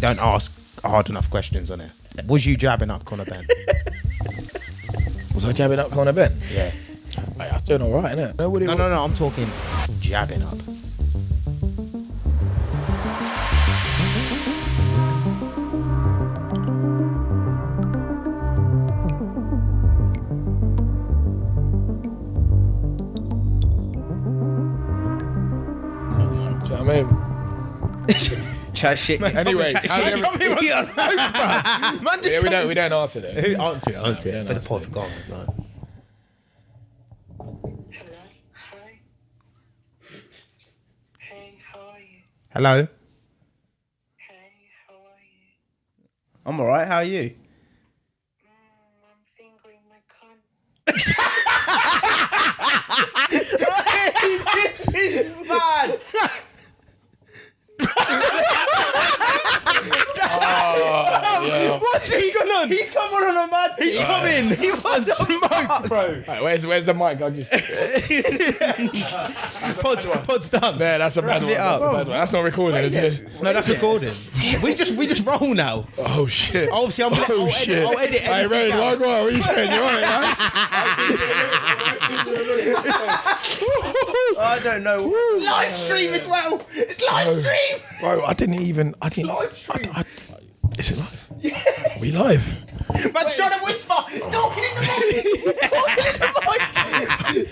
don't ask hard enough questions on it. Was you jabbing up Conor Benn? Was I jabbing up Conor Benn? Yeah. I was doing all right, innit? No, I'm talking jabbing up. Do you know what I mean? Chat shit. Anyways, Yeah, we don't answer that. Who answer it? No, we don't For the answer pod, it. go on. Right. Hey, how are you? Hello. Hey, how are you? I'm alright, how are you? I'm fingering my cunt. This is mad. Yeah. What's he going on? He's come on a mad. He's coming. He wants smoke, bro. Right, where's the mic? I'll just. Pod's done. Man, that's a bad one. it up. That's a bad one. That's not recording, is it? No, that's recording. we just roll now. Oh shit. Obviously, Oh shit. I'll edit Hey, Ray, everything out. what are you saying? You alright, guys? I don't know. Live stream as well. It's live stream. Bro, I didn't. Live stream. Is it live? Yeah. We live. Man's trying to whisper. He's talking in the mic. He's talking in the mic.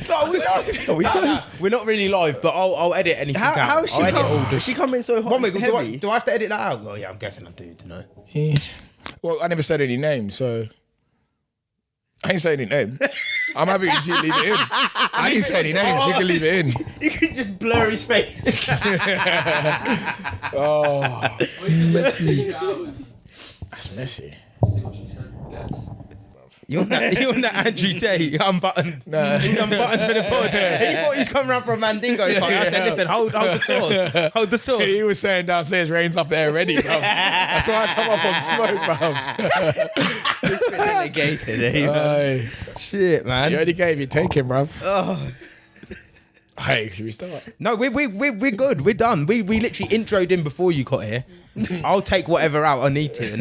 It's like, we live. Are we live? We're not really live, but I'll edit anything out. How is she I'll edit all the... is she coming so hot? One minute, and do I heavy? have to edit that out? Oh, yeah, I'm guessing I do, don't I? Yeah. Well, I never said any names, so I ain't saying any names. I'm happy if you leave it in. I didn't say any names. You can leave it in. You can just blur his face. Oh, messy. That's messy. You want that Andrew Tate unbuttoned? Nah. He's unbuttoned for the pod. He thought he's coming around for a Mandingo fight. I said, listen, hold the sauce. Hold the sauce. He was saying downstairs, rain's up there already, bro. That's why I come up on smoke, bro. Delegated, Hey, Shit, man. you already gave, you take him, bro. Oh. Hey, should we start? No, we're good. We're done. We literally introed him before you got here. I'll take whatever out I need to. And,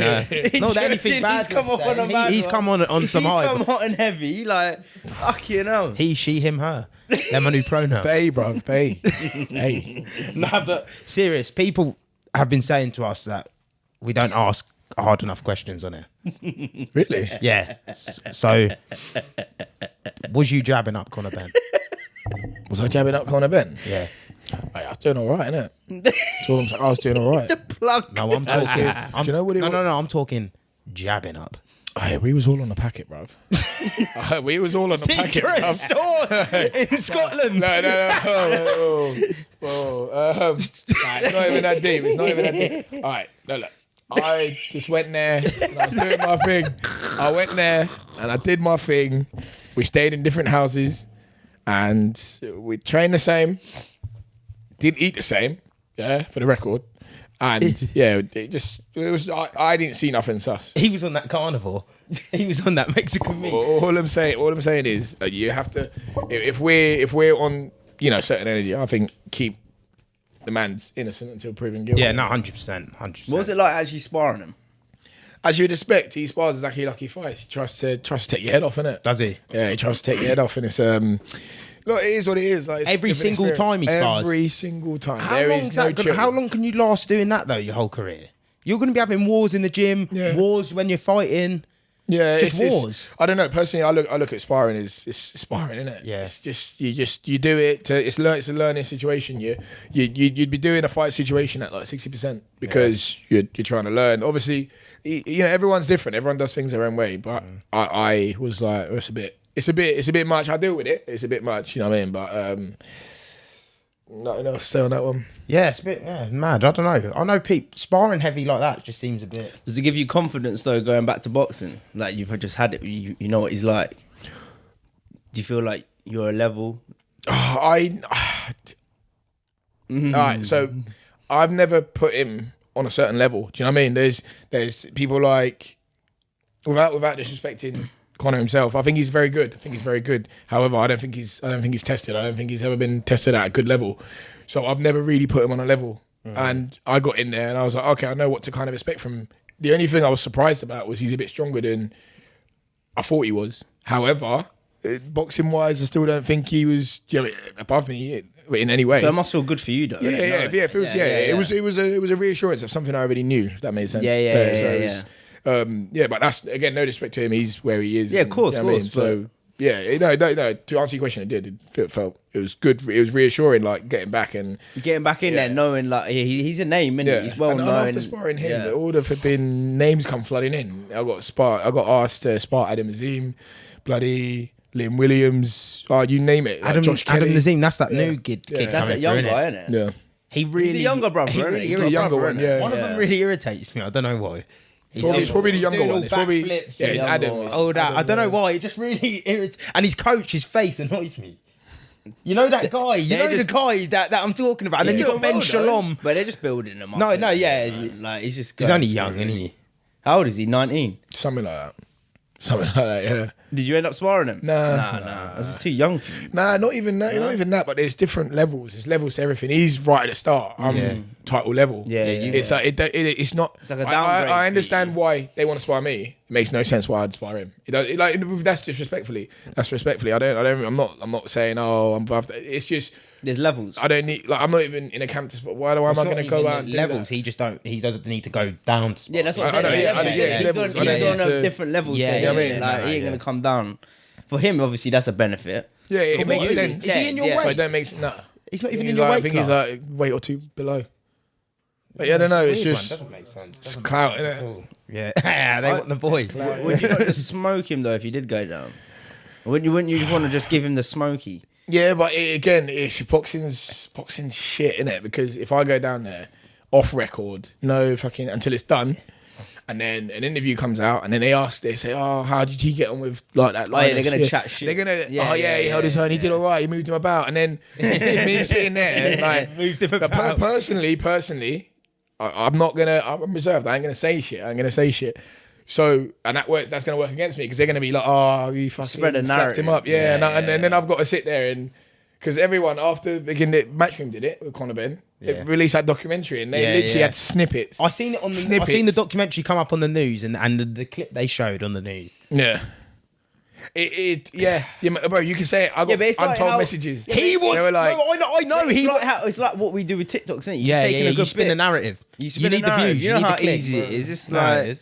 not that anything bad. He's come off on a mad He's one. come on some He's hype. come hot and heavy. Like, fuck you know. He, she, him, her. They're my new pronoun. They, bro, they. Hey. Nah, but serious. People have been saying to us that we don't ask hard enough questions on it. Really? Yeah. So, was you jabbing up Conor Benn? Was I jabbing up Conor Benn? Yeah. Hey, I was doing all right, innit? That's all I'm saying. I was doing all right. Plug. No, I'm talking. Do you know what it was? No, I'm talking jabbing up. Hey, we was all on the packet, bruv. We was all on the packet, bruv. Secret in Scotland. No. Whoa. It's not even that deep. It's not even that deep. All right, no, look. I just went there and I was doing my thing. I went there and I did my thing. We stayed in different houses and we trained the same. Didn't eat the same, yeah, for the record. And yeah, I didn't see nothing sus. He was on that carnivore. He was on that Mexican meat. All I'm saying is you have to, if we're on, certain energy, I think keep the man's innocent until proven guilty. Yeah, no, 100%. What was it like actually sparring him? As you'd expect, he spars exactly like he fights. He tries to take your head off, innit? Does he? Yeah, he tries to take your head off, and it's look, it is what it is. Like, it's Every a different single experience. time he spars? Every single time. How long can you last doing that though? Your whole career? You're going to be having wars in the gym, wars when you're fighting. Yeah, Just wars. I don't know. Personally, I look at sparring as it's sparring, isn't it? Yeah. It's just you do it. It's a learning situation. You'd be doing a fight situation at like 60% because you're trying to learn. Obviously, everyone's different. Everyone does things their own way. But I was like, it's a bit much. I deal with it. It's a bit much. You know what I mean? But nothing else to say on that one. Yeah, it's a bit mad. I don't know. I know people sparring heavy like that just seems a bit. Does it give you confidence though going back to boxing? Like you've just had it, you know what he's like. Do you feel like you're a level? All right, so I've never put him on a certain level. Do you know what I mean? There's people like, without disrespecting Conor himself, I think he's very good. However, I don't think he's tested. I don't think he's ever been tested at a good level. So I've never really put him on a level. And I got in there and I was like, okay, I know what to kind of expect from him. The only thing I was surprised about was he's a bit stronger than I thought he was. However, boxing wise, I still don't think he was above me in any way. So it must feel good for you, though. It feels, It was a reassurance of something I already knew, if that made sense. But that's, again, no disrespect to him. He's where he is. Yeah, of course, you know what I mean? So no. To answer your question, it was good. It was reassuring, like getting back in there, knowing like he's a name, and he's well known. And after sparring him, there would have been names come flooding in. I got asked to spar Adam Azim, bloody Liam Williams, you name it. Like Josh Kelly. Adam Nazim, that's that new kid. That's that young guy, isn't it? Yeah. He really, he's the younger brother, isn't he? He's the younger one, yeah. One of them really irritates me. I don't know why. It's probably the younger one. It's probably it's Adam. I don't know why. It just really irritates. And his coach, his face annoys me. You know that guy. The guy that I'm talking about. And then you got Ben Shalom. But they're just building him up. No, Like he's just. He's only young, isn't he? How old is he? 19. Something like that. Yeah. Did you end up sparring him? Nah. This is too young for you. Nah, not even that. But there's different levels. There's levels to everything. He's right at the start. I'm title level. It's like it's not. It's like a downgrade. I understand why they want to spar me. It makes no sense why I'd spar him. That's disrespectfully. That's respectfully. I'm not saying I'm above that. It's just. There's levels. I don't need. Like, I'm not even in a camp to spot. Why am I going to go out and levels? Do that? He doesn't need to go down. To spot. Yeah, that's what I'm saying. He's levels. He's on a different level. Yeah, he ain't gonna come down. For him, obviously, that's a benefit. Yeah, it makes sense. Is he in your weight? But it don't make sense. Nah, he's not even in your weight. I think he's like weight or two below. But yeah, I don't know. It's just doesn't make sense. It's clout, innit? Yeah, they want the boy. Would you not just smoke him though if you did go down? Wouldn't you just want to just give him the smoky? Yeah, but it's boxing's shit, innit? Because if I go down there off record, no fucking until it's done, and then an interview comes out, and then they say, oh, how did he get on with like that? They're gonna chat shit. They're gonna, he held his own, he did all right, he moved him about, and then me sitting there like moved him about. Personally, I'm reserved. I ain't gonna say shit. So, and that's going to work against me because they're going to be like, oh, you fucking spread a slapped him up. And then I've got to sit there and, because everyone after Matchroom did it with Conor Benn, it released that documentary and they literally had snippets. I seen it on the I seen the documentary come up on the news and the clip they showed on the news. Yeah. Bro, you can say it. I got untold messages. He was. They were like, no, I know. It's like what we do with TikToks, isn't it? You spin a narrative. You need the views. You know how the clicks. easy it is. It's like.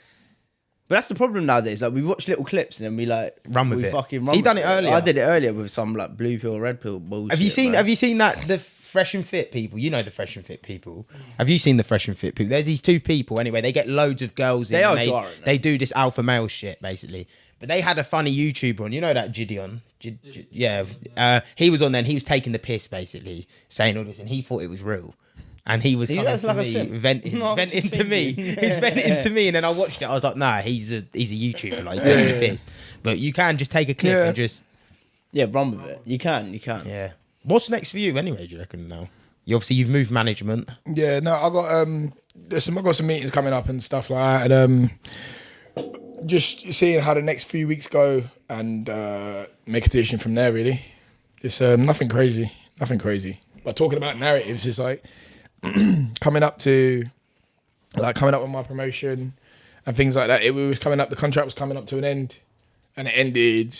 But that's the problem nowadays. Like we watch little clips and then we run with it. Fucking run. He done it earlier. I did it earlier with some like blue pill, red pill bullshit. Have you seen that the Fresh and Fit people? You know the Fresh and Fit people. Have you seen the Fresh and Fit people? There's these two people anyway. They get loads of girls in. They do this alpha male shit basically. But they had a funny YouTuber on. You know that Gideon? He was on there and he was taking the piss basically, saying all this, and he thought it was real. And he was venting to me. He's venting to me, and then I watched it. I was like, nah, he's a YouTuber. Like, he's taking the piss. But you can just take a clip and just run with it. You can. Yeah. What's next for you anyway? Do you reckon now? You've moved management. Yeah. No, I got some meetings coming up and stuff like that, and just seeing how the next few weeks go and make a decision from there. Really, it's nothing crazy. But talking about narratives, it's like. coming up with my promotion and things like that. The contract was coming up to an end, and it ended.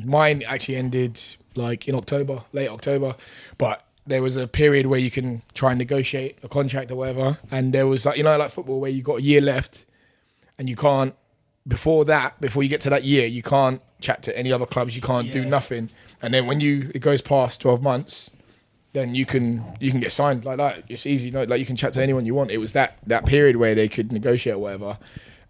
Mine actually ended like in October, late October, but there was a period where you can try and negotiate a contract or whatever, and there was like football where you got a year left, and you can't before you get to that year, you can't chat to any other clubs, you can't do nothing, and then when it goes past 12 months. Then you can get signed like that. It's easy, like you can chat to anyone you want. It was that period where they could negotiate or whatever,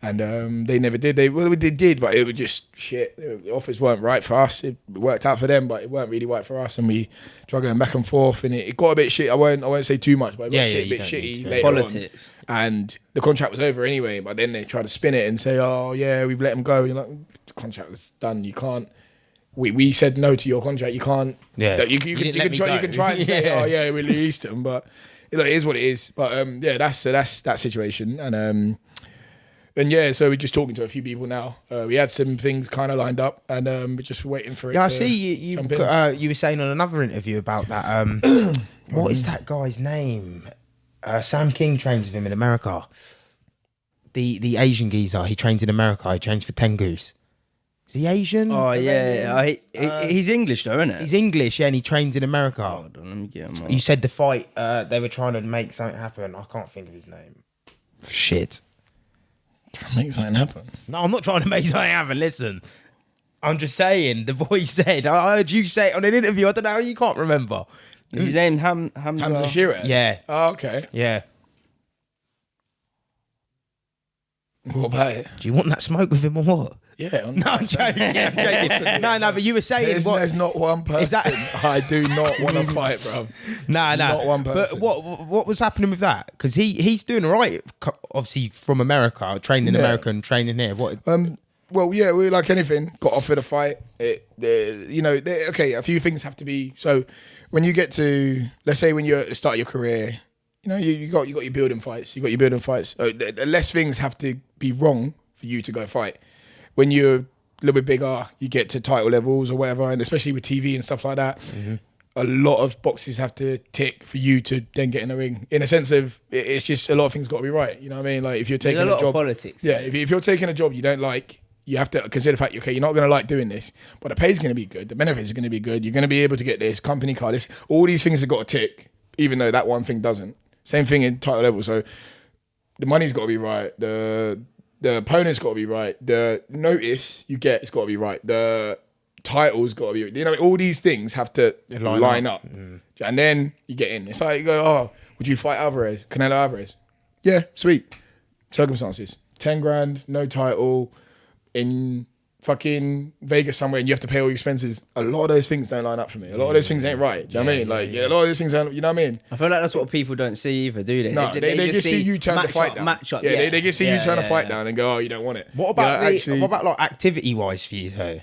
and they never did. They did, but it was just shit. The offers weren't right for us. It worked out for them, but it weren't really right for us. And we tried going back and forth, and it got a bit shit. I won't say too much, but it got a bit shitty later politics. On. And the contract was over anyway. But then they tried to spin it and say, "Oh yeah, we've let them go." You're like, the contract was done. You can't. We said no to your contract. You can't. Yeah. You can try and say, oh yeah, we released him, but it is what it is. But that's that situation. And so we're just talking to a few people now. We had some things kind of lined up, and we're just waiting for it. Yeah, I see you were saying on another interview about that. What is that guy's name? Sam King trains with him in America. The Asian geezer, he trains in America. He trains for Tengus. Is he Asian? Oh yeah, he's English though, isn't it? He's English, yeah, and he trains in America. Hold on, let me get him up. You said the fight, they were trying to make something happen. I can't think of his name. Shit. Make something happen. No, I'm not trying to make something happen. Listen, I'm just saying. The boy said. I heard you say it on an interview. I don't know how you can't remember. His name Hamza Shearer. Yeah. Oh, okay. Yeah. What about it? Do you want that smoke with him or what? Yeah. No, I'm joking. I'm joking. No, but you were saying There's not one person. I do not want to fight, bro. Nah. Not one person. But what was happening with that? Because he's doing all right. Obviously from America, training in America and training here. What? Well, yeah, we like anything. Got offered a fight. Okay, a few things have to be. So when you get to, let's say, when you're at the start of your career, you got your building fights. Less things have to be wrong for you to go fight. When you're a little bit bigger, you get to title levels or whatever, and especially with TV and stuff like that, a lot of boxes have to tick for you to then get in the ring. In a sense of, it's just a lot of things got to be right. You know what I mean? Like if you're taking There's a lot job, of politics. yeah. If you're taking a job you don't like, you have to consider the fact, okay, you're not going to like doing this, but the pay's going to be good, the benefits are going to be good, you're going to be able to get this company car, this, all these things have got to tick, even though that one thing doesn't. Same thing in title level. So the money's got to be right, the opponent's got to be right, the notice you get has got to be right, the title's got to be, all these things have to line up. And then you get in. It's like you go, oh, would you fight Canelo Alvarez? Yeah, sweet. Circumstances. 10 grand, no title, in fucking Vegas somewhere, and you have to pay all your expenses. A lot of those things don't line up for me. A lot of those things ain't right. Do you know what I mean? Like, a lot of those things ain't, you know what I mean? I feel like that's what people don't see either, do they? No, they just see you turn the fight down. Match up, yeah. They just see you turn the fight down and go, oh, you don't want it. What about what about like activity wise for you though?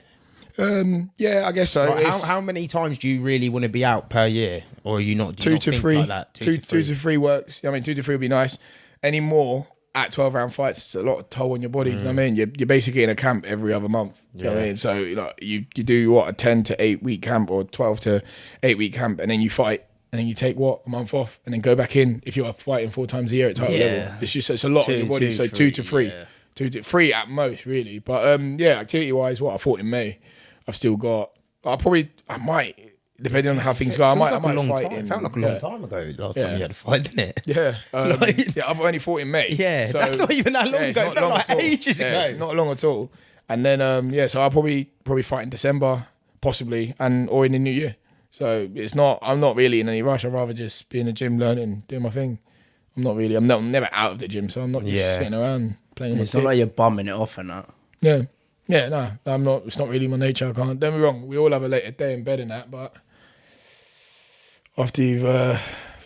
Yeah, I guess so. Like, how many times do you really want to be out per year, or are you not? Do you 2 to 3. Like that? 2 to 3 works. I mean, 2 to 3 would be nice. Any more at 12 round fights, it's a lot of toll on your body. You know what I mean? You're basically in a camp every other month. You know what I mean? So you do what, a 10 to 8 week camp or 12 to 8 week camp, and then you fight, and then you take a month off, and then go back in if you're fighting 4 times a year at title level. It's a lot on your body. So 2 to 3, 2 to 3 at most, really. But activity wise, I fought in May. I've still got. I might. Depending on how things go, I might fight. It felt like a long time ago last time you had a fight, didn't it? Yeah. I've only fought in May. Yeah, so, that's not even that long ago. It felt like ages ago. It's not long at all. And then, so I'll probably fight in December, possibly, or in the new year. So I'm not really in any rush. I'd rather just be in the gym, learning, doing my thing. I'm never out of the gym, so I'm not just sitting around playing. It's not like you're bumming it off and that. Yeah. Yeah, no, I'm not. It's not really my nature. I can't. Don't be wrong. We all have a later day in bed and that, but after you've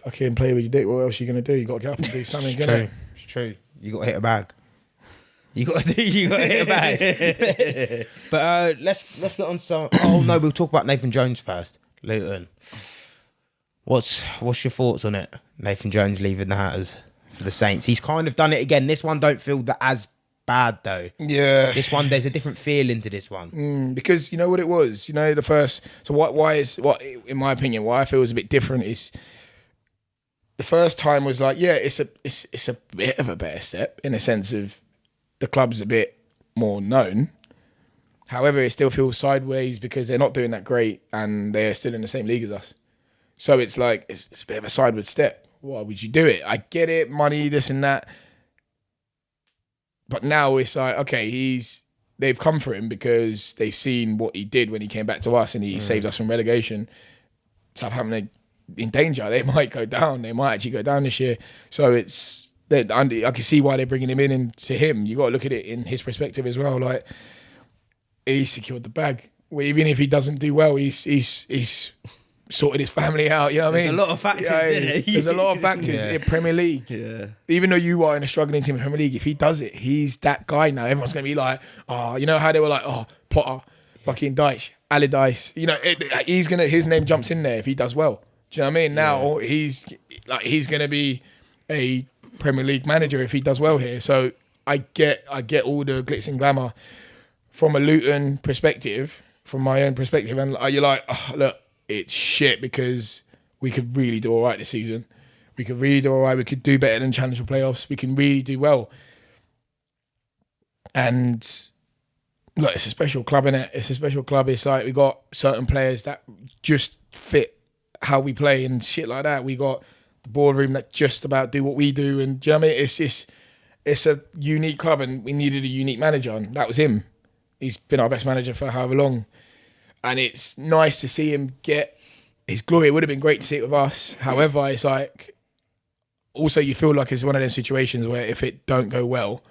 fucking played with your dick, what else are you gonna do? You got to get up and do something. It's true. You got to hit a bag. You got to hit a bag. But let's get on some. Oh no, we'll talk about Nathan Jones first. Luton. What's your thoughts on it? Nathan Jones leaving the Hatters for the Saints. He's kind of done it again. This one don't feel that as bad though. Yeah. This one, there's a different feeling to this one. Because you know what it was. The first. So in my opinion, why I feel is a bit different is the first time was like, yeah, it's a bit of a better step in a sense of the club's a bit more known. However, it still feels sideways because they're not doing that great and they're still in the same league as us. So it's like it's a bit of a sideward step. Why would you do it? I get it, money, this and that. But now it's like, okay, they've come for him because they've seen what he did when he came back to us and he saved us from relegation. Southampton are in danger. They might go down. They might actually go down this year. So I can see why they're bringing him in. And to him, you got to look at it in his perspective as well. Like, he secured the bag. Even if he doesn't do well, he's sorted his family out. You know what I mean? There's a lot of factors. There's a lot of factors in Premier League. Yeah. Even though you are in a struggling team in Premier League, if he does it, he's that guy now. Everyone's gonna be like, you know how they were like, Potter, fucking Dyche, Allardyce. His name jumps in there if he does well. Do you know what I mean? Now he's gonna be a Premier League manager if he does well here. So I get all the glitz and glamour from a Luton perspective, from my own perspective, and you're like, look, it's shit because we could really do all right this season. We could really do all right. We could do better than challenge for playoffs. We can really do well. And look, it's a special club, innit? It's a special club. It's like we got certain players that just fit how we play and shit like that. We got the boardroom that just about do what we do. And do you know what I mean? It's a unique club, and we needed a unique manager, and that was him. He's been our best manager for however long. And it's nice to see him get his glory. It would have been great to see it with us. However, it's like, also you feel like it's one of those situations where if it don't go well,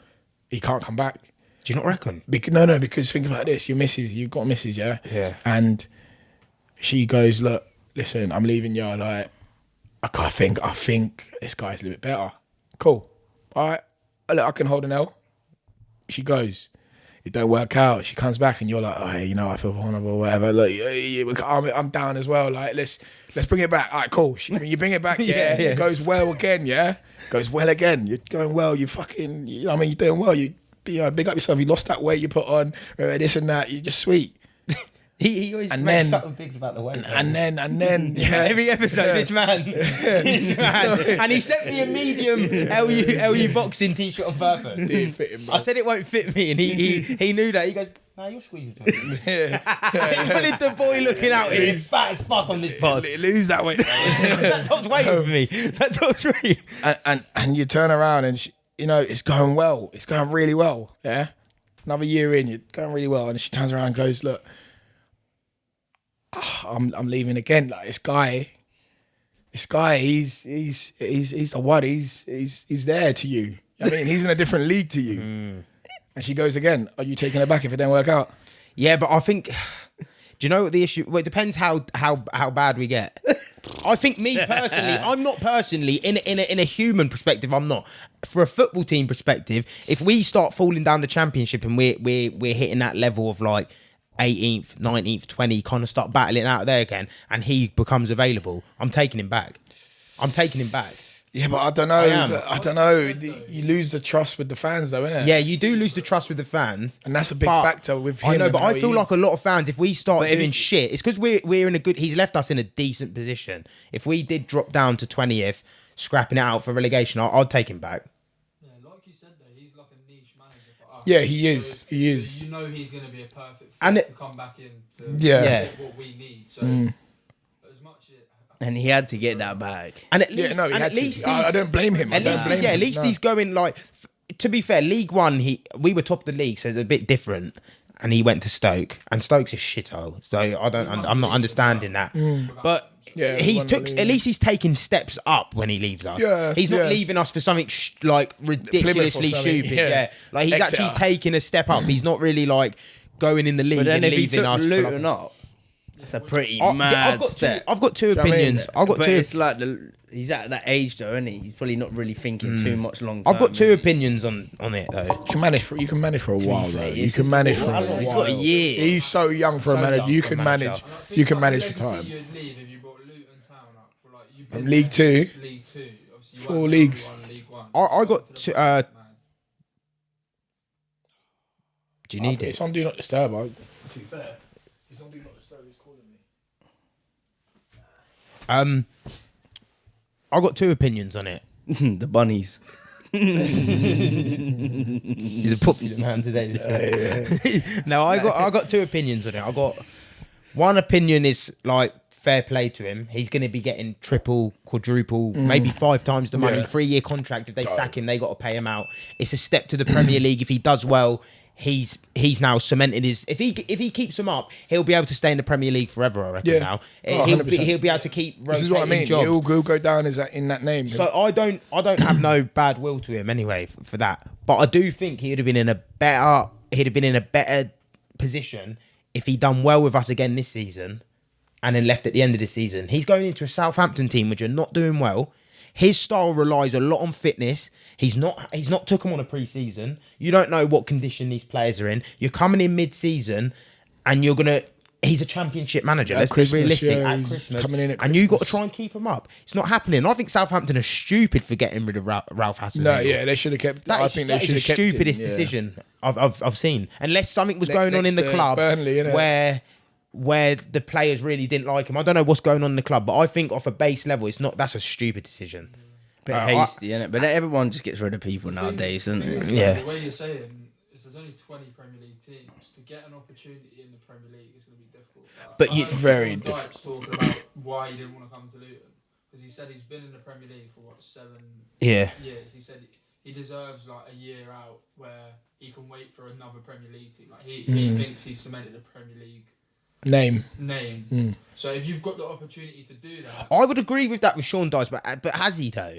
he can't come back. Do you not reckon? Because think about this. You've got a missus, yeah? Yeah. And she goes, look, listen, I'm leaving you. Like, I think this guy's a little bit better. Cool. All right. Look, I can hold an L. She goes. It don't work out. She comes back and you're like, oh, hey, I feel vulnerable, whatever. Look, I'm down as well. Like, let's bring it back. All right, cool. You bring it back, yeah. It goes well again, yeah. Goes well again. You're going well. You fucking, you know what I mean? You're doing well. You big up yourself. You lost that weight you put on. This and that. You're just sweet. He always makes subtle things about the weight. And then, yeah. Every episode, this man. And he sent me a medium LU boxing t-shirt on purpose. Didn't fit him, bro. I said it won't fit me, and he knew that. He goes, nah, you're squeezing to me. He wanted the boy looking out here. He's fat as fuck on this pod. Lose that weight. That top's waiting for me. That top's waiting. And you turn around and, it's going well. It's going really well, yeah? Another year in, you're going really well. And she turns around and goes, look, I'm leaving again. Like this guy, he's the one. He's there to you. I mean, he's in a different league to you. And she goes again. Are you taking it back if it don't work out? Yeah, but I think. Do you know what the issue? Well, it depends how bad we get. I think me personally, I'm not personally in a human perspective. I'm not. For a football team perspective, if we start falling down the championship and we're hitting that level of like 18th, 19th, 20, kind of start battling out there again, and he becomes available, I'm taking him back. Yeah, but I don't know. I don't know. You lose the trust with the fans, though, innit? Yeah, you do lose the trust with the fans, and that's a big factor with him. I know, but I feel like a lot of fans, if we start doing shit, it's because we're in a good. He's left us in a decent position. If we did drop down to 20th, scrapping it out for relegation, I'd take him back. Like you said, though, he's like a niche manager for us. Yeah, he is. So, he is. You know he's going to be a perfect fit And to come back in to get what we need. So as much and he had to get that back. And at least, I don't blame him. At least he's going like. To be fair, League One, we were top of the league, so it's a bit different. And he went to Stoke, and Stoke's a shithole. So I'm not understanding that. But yeah, at least he's taking steps up when he leaves us. Yeah, he's not leaving us for something like ridiculously stupid. Yeah, like he's actually taking a step up. He's not really like going in the league and leaving us. Luton up. It's a pretty mad step. I've got two opinions. It's like he's at that age though, isn't he? He's probably not really thinking too much long term. I've got two opinions on it though. You can manage for a while though. You can manage for a while. He's got a year. He's so young for a manager. You can manage. You can manage for time. You'd leave if you brought Luton Town up for like you've been League Two. League Two. Obviously, 4 leagues. League One. I got two. Do you need it? It's on Do Not Disturb. To be fair, it's on Do Not Disturb. He's calling me. I got two opinions on it. The bunnies. He's a popular man today. No, I got two opinions on it. I got one opinion is like fair play to him. He's going to be getting triple, quadruple, maybe 5 times the money. 3-year contract. If they sack him, they got to pay him out. It's a step to the Premier League. If he does well, he's now cemented his. If he keeps him up, he'll be able to stay in the Premier League forever. I reckon now. He'll be able to keep. This is what I mean. He'll go down in that name. So I don't have no bad will to him anyway for that. But I do think he'd have been in a better position if he'd done well with us again this season, and then left at the end of the season. He's going into a Southampton team which are not doing well. His style relies a lot on fitness. He's not took him on a pre-season. You don't know what condition these players are in. You're coming in mid-season and he's a championship manager. Let's be realistic. At Christmas. Coming in at and you got to try and keep him up. It's not happening. I think Southampton are stupid for getting rid of Ralph Hasenhüttl. No, yeah, they should have kept. I think they should have kept him. That is the stupidest decision I've seen. Unless something was going on in the club Burnley, where the players really didn't like him. I don't know what's going on in the club, but I think off a base level, that's a stupid decision. bit hasty, innit? But everyone just gets rid of people nowadays, doesn't it? Yeah. The way you're saying is there's only 20 Premier League teams. To get an opportunity in the Premier League is going to be difficult. But I you- heard very Sean difficult. Dyche talking about why he didn't want to come to Luton. Because he said he's been in the Premier League for, 7 Yeah. years. He said he deserves like a year out where he can wait for another Premier League team. Like he thinks he's cemented a Premier League Name. name. So if you've got the opportunity to do that, I would agree with that with Sean Dyche, but has he though?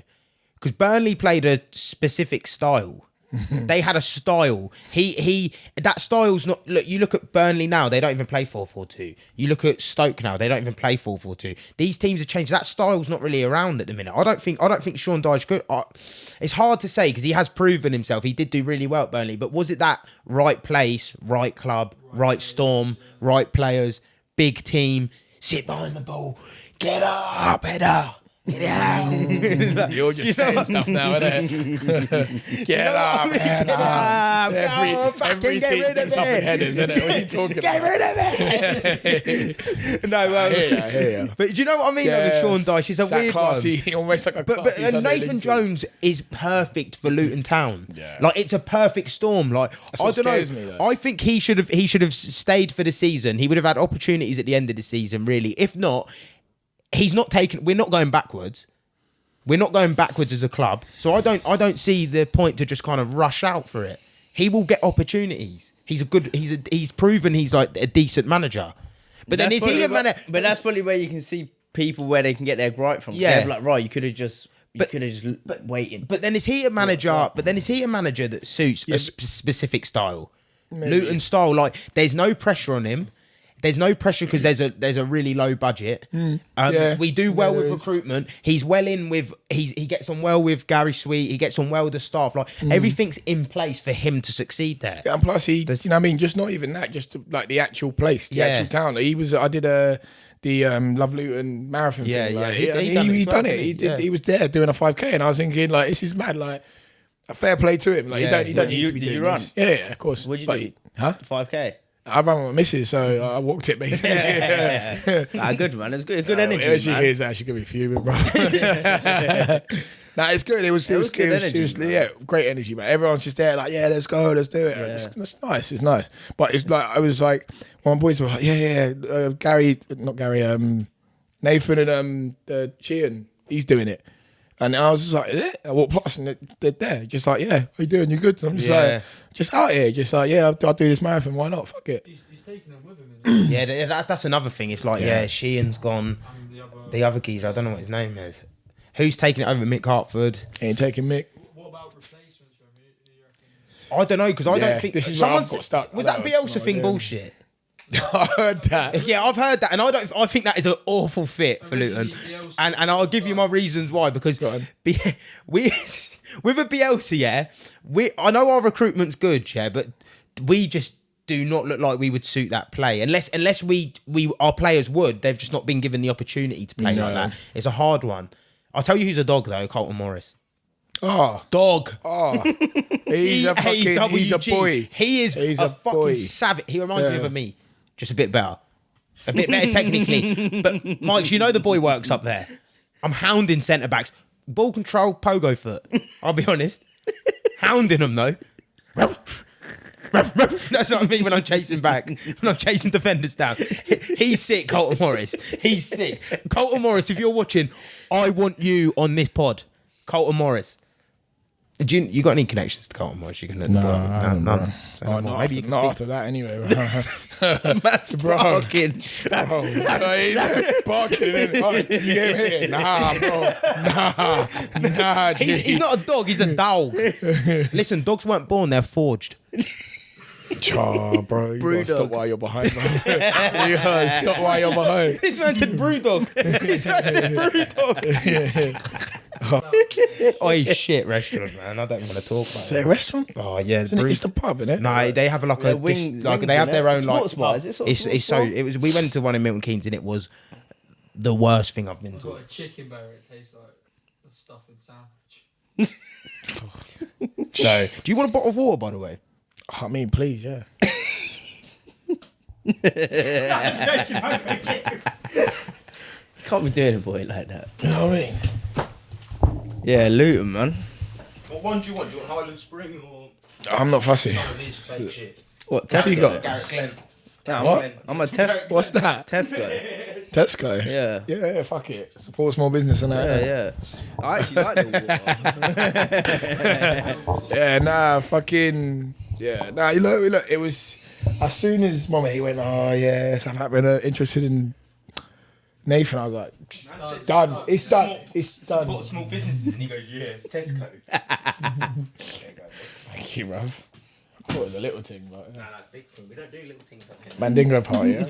Because Burnley played a specific style. They had a style. He that style's not. Look, you look at Burnley now; they don't even play 4-4-2. You look at Stoke now; they don't even play 4-4-2. These teams have changed. That style's not really around at the minute. I don't think Sean Dyche could. It's hard to say because he has proven himself. He did do really well at Burnley, but was it that right place, right club, right storm, right players, big team, sit behind the ball, get up, header. Get out. You're just saying stuff now, innit? Get up, head up. Every get team rid of gets up in it. headers, innit? What are you talking Get about? rid of it. No, I hear ya. but do you know what I mean? Though, with Sean Dyche, he's a It's that weird classy, one. almost like a But classy Sunday Nathan league team. Jones is perfect for Luton Town. Yeah. Like it's a perfect storm. Like That's I what don't scares know. me, though. I think he should have stayed for the season. He would have had opportunities at the end of the season. Really, if not, he's not taking. We're not going backwards. We're not going backwards as a club. So I don't see the point to just kind of rush out for it. He will get opportunities. He's proven he's like a decent manager. But then is he a manager? But that's probably where you can see people where they can get their gripe from. Yeah. They're like, right, you could have just waited. But then is he a manager? But then is he a manager that suits a specific style? Luton style. Like there's no pressure on him. There's no pressure because there's a really low budget. We do well with recruitment. He's well in with he gets on well with Gary Sweet. He gets on well with the staff. Like everything's in place for him to succeed there. And plus, you know what I mean? Just not even that, just like the actual place, the actual town. I did the Love Luton marathon thing. Yeah. Like, He done it. He was there doing a 5K, and I was thinking, like, this is mad. Like, a fair play to him. Like, Yeah. you don't need to be Did doing you run? this. Yeah, of course. What'd you But- do? Huh? 5K. I ran with my missus, so I walked it basically. Good man. It's good energy. When she man. hears that, she's gonna be fuming, bro. Nah, it's good. It was good energy, man. great energy, man. Everyone's just there, like, yeah, let's go, let's do it. It's nice, it's nice. But it's like I was like, one boys were like, Nathan and Sheehan, he's doing it. And I was just like, is it? I walked past and they're there, just like, yeah, how you doing? You good? And I'm just like, just out here, just like, yeah, I'll do this marathon. Why not? Fuck it. he's taking them with him. That's another thing. It's like Sheehan's gone. And The other geezer, I don't know what his name is. Who's taking it over? Mick Hartford. Ain't taking Mick. what about replacements from who you reckon? I don't know because I don't think this is where I've got stuck. Was I that don't Bielsa know, thing yeah. bullshit? I heard that. Yeah, I've heard that, and I think that is an awful fit for Luton, Bielsa- and I'll give you my reasons why. Because we with a Bielsa, I know our recruitment's good, but we just do not look like we would suit that play unless we our players would. They've just not been given the opportunity to play like that. It's a hard one. I'll tell you who's a dog though, Colton Morris. Oh, Dog. he's a fucking, he's a boy. He's a fucking boy. savage. He reminds me of me, just a bit better. A bit better technically. But, Mike, you know the boy works up there. I'm hounding centre-backs. Ball control, pogo foot. I'll be honest. Hounding them, though. That's what I mean when I'm chasing back. When I'm chasing defenders down. He's sick, Colton Morris. He's sick. Colton Morris, if you're watching, I want you on this pod. Colton Morris. You got any connections to Colton Morris? You can I haven't, none. So Oh, no, not, maybe after, you can not speak. after that anyway. Bro. That's barking. Barking in. Oh, you gave hit. Nah, bro. Nah, He's not a dog, he's a dog. Listen, dogs weren't born, they're forged. Bro, you gotta Brewdog. stop while you're behind, bro. You gotta stop while you're behind. This man said brewdog. This man said brewdog. Oh, shit, restaurant, man. I don't want to talk about Is it it. a restaurant? Oh, yeah, Isn't it? It's the pub, isn't it? No, they have like a wings they have in their it. own like Sports bar, is it sort of it's so sports bar? it was we went to one in Milton Keynes and it was the worst thing I've been I've to. got a chicken burger. It tastes like a stuffing sandwich. So, do you want a bottle of water, by the way? I mean, please, yeah. Can't be doing a boy like that. You know what I mean? Yeah, Luton, man. What one do you want? Do you want Highland Spring or I'm not fussy. some of this fake shit? What, What's he Tesco? got? Garrett Glen. Yeah, What? I'm a Tesco. What's that? Tesco. Tesco. Yeah. Yeah, fuck it. Support small business and that. Yeah. I actually like the water. Yeah, nah, fucking. Yeah, nah, look, it was. As soon as Mama, he went, oh, yeah, Southampton are interested in Nathan, I was like, done. It's done. It's done. Support small businesses, and he goes, yeah, it's Tesco. Thank you, bruv. I thought it was a little thing, but. Nah, big thing. We don't do little things like that. Mandingo party, yeah?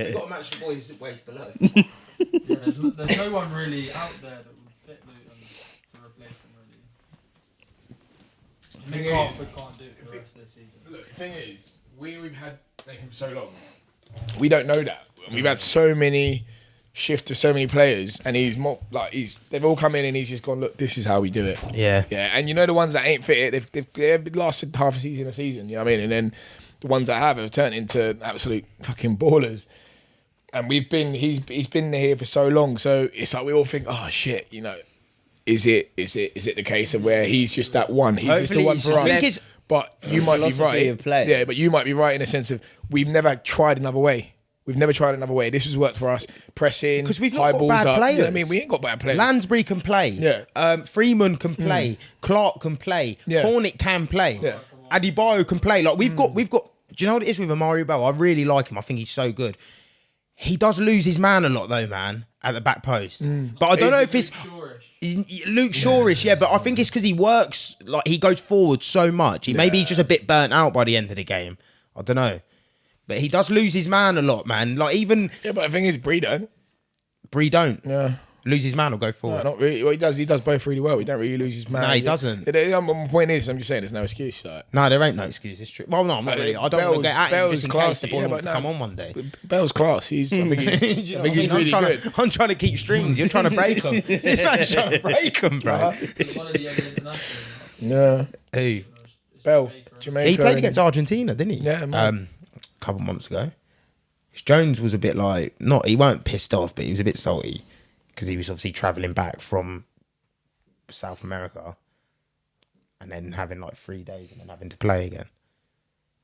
We've got to match the boys' waist below. Yeah, there's no one really out there that would fit Luton to replace him, really. Nick Hartford can't do it for the rest of the season. Look, the thing is, we've had Nathan for so long. We don't know that. We've had so many shifts of so many players, and they've all come in and he's just gone, look, this is how we do it. Yeah. Yeah, and you know the ones that ain't fit, they've lasted half a season, you know what I mean? And then the ones that have turned into absolute fucking ballers. And he's been here for so long, so it's like we all think, oh shit, you know, is it the case of where he's just that one? He's just the Hopefully one for he's us. But you might be philosophy of right. players. Yeah, but you might be right in the sense of we've never tried another way. We've never tried another way. This has worked for us. Pressing, Because we've high not got balls bad up. players. You know what I mean? We ain't got bad players. Lansbury can play. Yeah. Freeman can play. Clark can play. Yeah. Hornet can play. Yeah. Adebayo can play. Like we've got. Do you know what it is with Amari Bell? I really like him. I think he's so good. He does lose his man a lot though, man, at the back post. But I don't know if it's Luke Shawrish, yeah. But I think it's because he works like he goes forward so much. Maybe he's just a bit burnt out by the end of the game. I don't know. But he does lose his man a lot, man. Like even Yeah, but the thing is, Bree don't. Yeah. Lose his man or go forward. No, not really. Well, he does both really well. He don't really lose his man. No, he doesn't. My point is, I'm just saying, there's no excuse. Like, No, there ain't no excuse. It's true. Well, no, I'm not really. I don't want to get at him just in case the ball wants to come on one day. Bell's class. I think he's, Do you know I think what I he's mean? really good. I'm trying to keep strings. You're trying to break them. This man's trying to break them, bro. He's one of the young internationals. Yeah, Who? Bell, Jamaica. He played against Argentina, didn't he? Yeah, man. A couple months ago. Jones was a bit like, he weren't pissed off, but he was a bit salty because he was obviously travelling back from South America and then having like 3 days and then having to play again.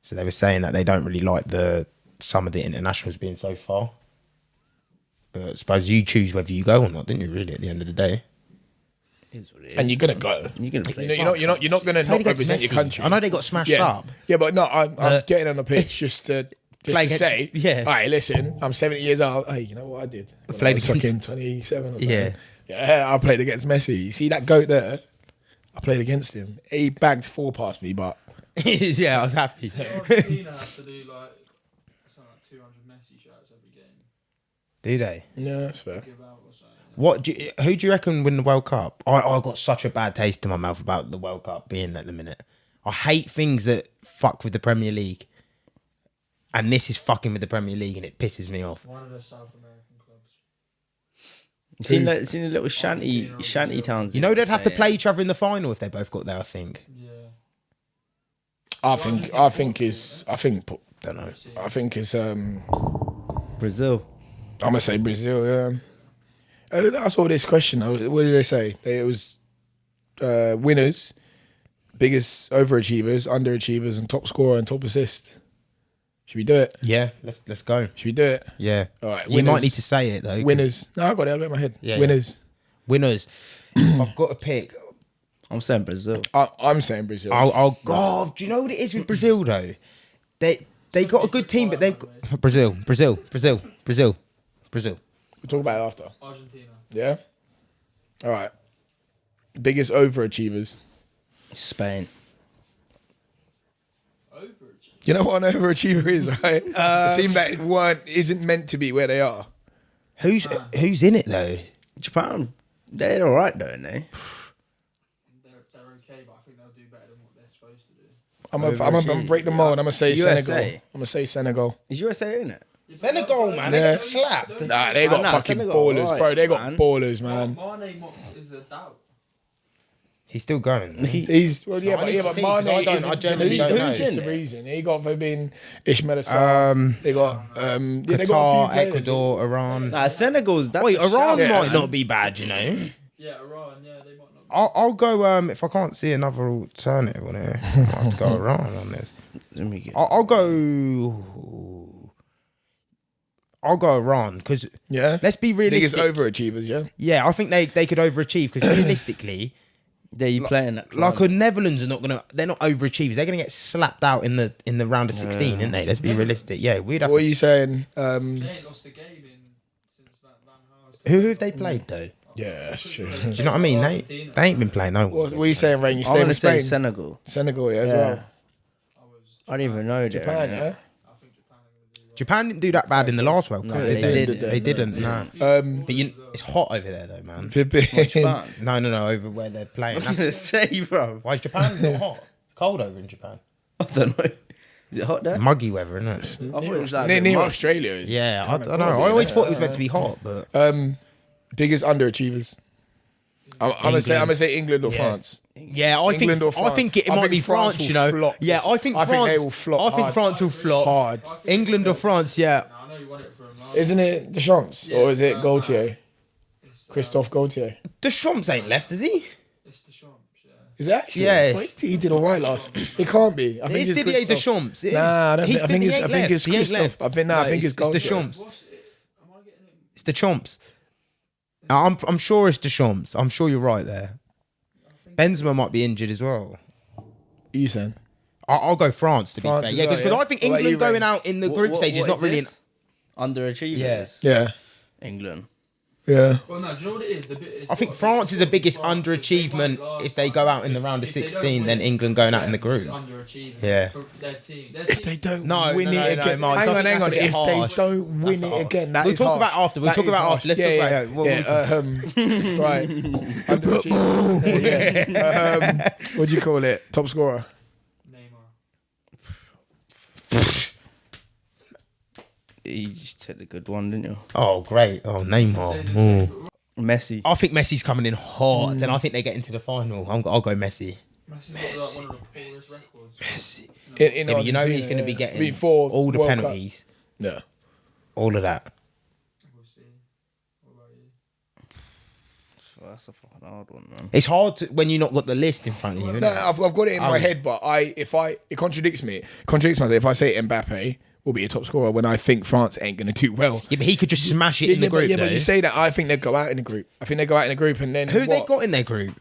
So they were saying that they don't really like some of the internationals being so far. But I suppose you choose whether you go or not, didn't you? Really, at the end of the day. Is what it is. And you're gonna go. You're gonna play. You're not gonna not Played against represent your Messi. country. I know they got smashed Yeah, up. yeah, but no, I'm getting on the pitch just to Play say, against- yeah. all right, listen, I'm 70 years old. Hey, you know what I did? When Played I was against- fucking 27. Or something. Yeah. Yeah, I played against Messi. You see that goat there? I played against him. He bagged 4 past me, but Yeah, I was happy. Argentina has to do like something like 200 Messi shots every game. Do they? yeah, that's fair. Give out or something. Who do you reckon win the World Cup? I got such a bad taste in my mouth about the World Cup being at the minute. I hate things that fuck with the Premier League. And this is fucking with the Premier League and it pisses me off. One of the South American clubs. You seen the little shanty towns. You know they'd have to play each other in the final if they both got there, I think. Yeah. I think Don't know. Brazil. I'm gonna say Brazil. Yeah. I saw this question. What did they say? It was winners, biggest overachievers, underachievers, and top scorer and top assist. Should we do it? Yeah, let's go. Should we do it? Yeah. All right. You might need to say it though. 'cause Winners. No, I got it. I got it in my head. Yeah, Winners. Winners. I've got to pick. I'm saying Brazil. I'm saying Brazil. I'll go. Do you know what it is with Brazil though? They got a good team, but they've got Brazil. We'll talk about it after. Argentina. Yeah. All right. Biggest overachievers. Spain. Overachievers. You know what an overachiever is, right? A team that isn't meant to be where they are. Who's in it though? Japan. They're all right, don't they? They're okay, but I think they'll do better than what they're supposed to do. I'm gonna break the mold. I'm gonna say USA. Senegal. I'm gonna say Senegal. Is USA in it? Senegal, man. Yeah. They get slapped. Nah, they got Nah, fucking Senegal, ballers, right, bro. They got man. ballers, man. Mane is a doubt. He's still going. He's well, yeah, No, I need to but see, 'cause Mane I don't- isn't I genuinely the don't know. reason. Who's It's in the it? reason. He got Fabin, Ismail Assar. They got yeah, they got a Qatar, few players. Ecuador, Iran. Nah, Senegal's. That's Wait, a Iran shout. might not be bad, you know. Yeah, Iran. Yeah, they I'll go. If I can't see another alternative on here, I have to go around on this. Let me get. I'll go. I'll go Iran because Yeah. let's be realistic. Niggas overachievers, yeah. Yeah, I think they could overachieve because realistically, There you playing that. like the Netherlands are not gonna. They're not overachievers. They're gonna get slapped out in the round of 16, aren't they? Let's be realistic. Yeah, we'd have. What are you saying? They ain't lost a game since Van Gaal. Who have they played though? Yeah, that's true. Do you know what I mean? They ain't been playing no. What are you saying, Rain? You I stay want in to say Spain? Senegal. Senegal, yeah, as Yeah. well. I didn't even know Japan, that. yeah. I think Japan are going to do well. Japan didn't do that bad in the last World Cup. No, did they they? didn't. They didn't. No. But it's hot over there though, man. Japan. No, over where they're playing. I was gonna say, bro. Why is Japan not hot? It's cold over in Japan. I don't know. Is it hot there? Muggy weather, isn't it? I thought it was like Near Australia. is Yeah, I kinda don't know. cold, I always yeah. thought it was meant to be hot, but Biggest underachievers. I'm gonna say England or France. yeah, I England or think France. I think it I might think be France France. will You know, flop yeah, this. I think I think France. they will flop I think hard. France will flop. Hard. I think England or France, yeah. No, I know you want it from last. Isn't it Deschamps or is it Gaultier? It's, Christophe Gaultier. Deschamps ain't left, is he? It's the Champs, yeah. Is it actually? Yes. He did all right last. It can't be. I think It's Didier Christophe. Deschamps. It is. Nah, I don't He's think- I think been- it's- he I ain't think left. it's He ain't Christophe. left. I think it's it's Deschamps. What's it? Am I getting it? It's Deschamps. I'm sure it's Deschamps. I'm sure you're right there. Benzema might be injured as well. You saying? I'll go France to France be as fair. Yeah, well, because yeah? I think What about England you, going Ray? out in the group stage is not really. underachievers. Yes. Yeah. England. Yeah. Well, no, do you know what it is? I think France is the biggest underachievement if they go out in the round of 16 than England going out in the group. Underachieving. Yeah. For their team. If they don't No, win no, it no, again, Mike, I think hang on. that's a bit If harsh. they don't win That's it harsh. again, that We'll is talk harsh. about after. We'll That talk is about harsh. after. Let's talk about what right. Underachieving. Yeah. What do you call it? Top scorer. Neymar. You just took the good one, didn't you? Oh, great. Oh, Neymar. Ooh. Messi. I think Messi's coming in hot, and I think they get into the final. I'll go Messi. Messi's got like one of the poorest records. Messi. In Yeah, but you know Argentina, he's going to be yeah. getting Before all the World Cup. penalties, No. all of that. We'll see. What about you? That's a fucking hard one, man. It's hard to, when you've not got the list in front of you. Isn't No, it? I've got it in my head, but it contradicts me. Contradicts myself. If I say Mbappe will be a top scorer when I think France ain't going to do well. Yeah, but he could just smash it in the group. but you say that, I think they go out in the group. I think they go out in the group and then Who they what? got in their group?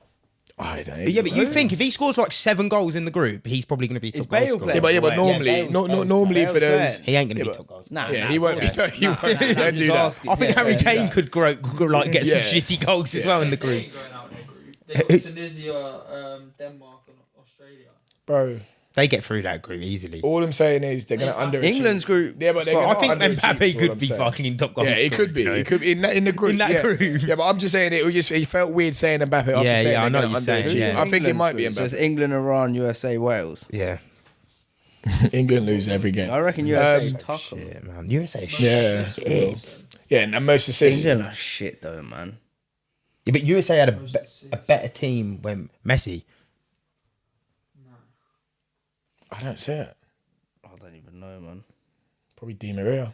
I don't know. Yeah, but you think if he scores like 7 goals in the group, he's probably going to be top goal Bale scorer. playing? Yeah, but normally, Bale's not playing. normally for Bale's those. playing. He ain't going to Yeah, be top goal scorer. Nah, Yeah, nah, he won't. of course. He won't. Don't do that. I think Harry Kane could get some Yeah. shitty goals as well in the They group. ain't going out their group. They got Tunisia, Denmark, and Australia. Bro, They get through that group easily. all I'm saying is they're going to underachieve. England's group. Yeah, but they're I gonna think underachieve, is Mbappe what could I'm be saying. fucking top goal Yeah, scorer. it could be. you know? It could be in the group. In that yeah. group. Yeah, but I'm just saying it felt weird saying Mbappe after Yeah, saying yeah, I they're know gonna what you're saying, underachieve. yeah. I think it might be So it's Mbappe. England, Iran, USA, Wales. Yeah. England lose every game. I reckon USA tuck 'em. Yeah, man. USA shit. Yeah. Yeah, Yeah, and most assists. England are shit though, man. but USA had a better team when Messi. I don't see it. I don't even know, man. Probably Di Maria.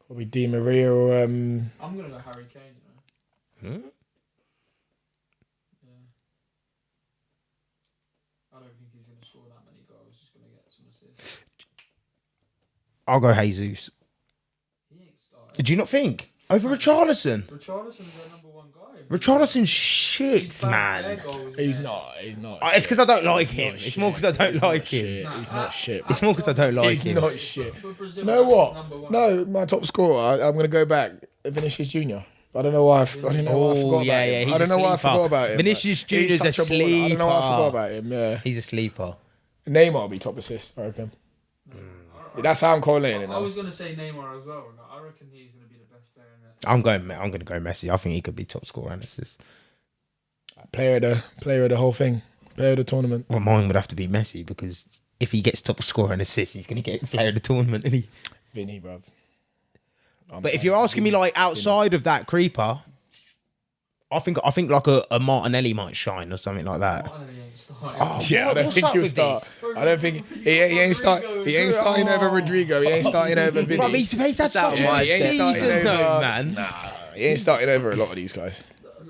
Probably Di Maria or I'm going to go Harry Kane, you know. I don't think he's going to score that many goals. He's going to get some assists. I'll go Jesus. He ain't started. Do you not think? Over Richarlison. Richarlison's their number one guy. Richarlison's shit, He's bagged their man. goals, he's man. not. He's not. It's because I don't like He's him. not It's more shit. because I don't He's like not him. shit. He's not shit. It's more because I don't like He's him. not shit. For Do Brazil, you know he's what? number one. No, my top scorer. I'm gonna go back. Vinicius Junior. I don't know why. I don't know why I forgot Oh, yeah, about yeah. him. He's I don't know a why I sleeper. forgot about him. Vinicius He's Junior's a such baller. I don't know why I forgot sleeper. about him. Yeah. He's a sleeper. Neymar will be top assist. I reckon. That's how I'm correlating it I now. was going to say Neymar as well. I reckon he's going to be the best player in that. I'm going to go Messi. I think he could be top scorer and assists. Player of the whole thing. Player of the tournament. Well, mine would have to be Messi because if he gets top scorer and assists, he's going to get player of the tournament, isn't he? Vinny, bruv. But if you're asking me like outside of that creeper, I think like a Martinelli might shine or something like that. Martinelli ain't starting. Oh, Yeah, I don't what's think up he'll with start. this? I don't think he ain't starting over Rodrigo. He ain't starting over Vinny. But he's had such out a my good depth. season Starting though, over- man. He ain't starting over a lot of these guys.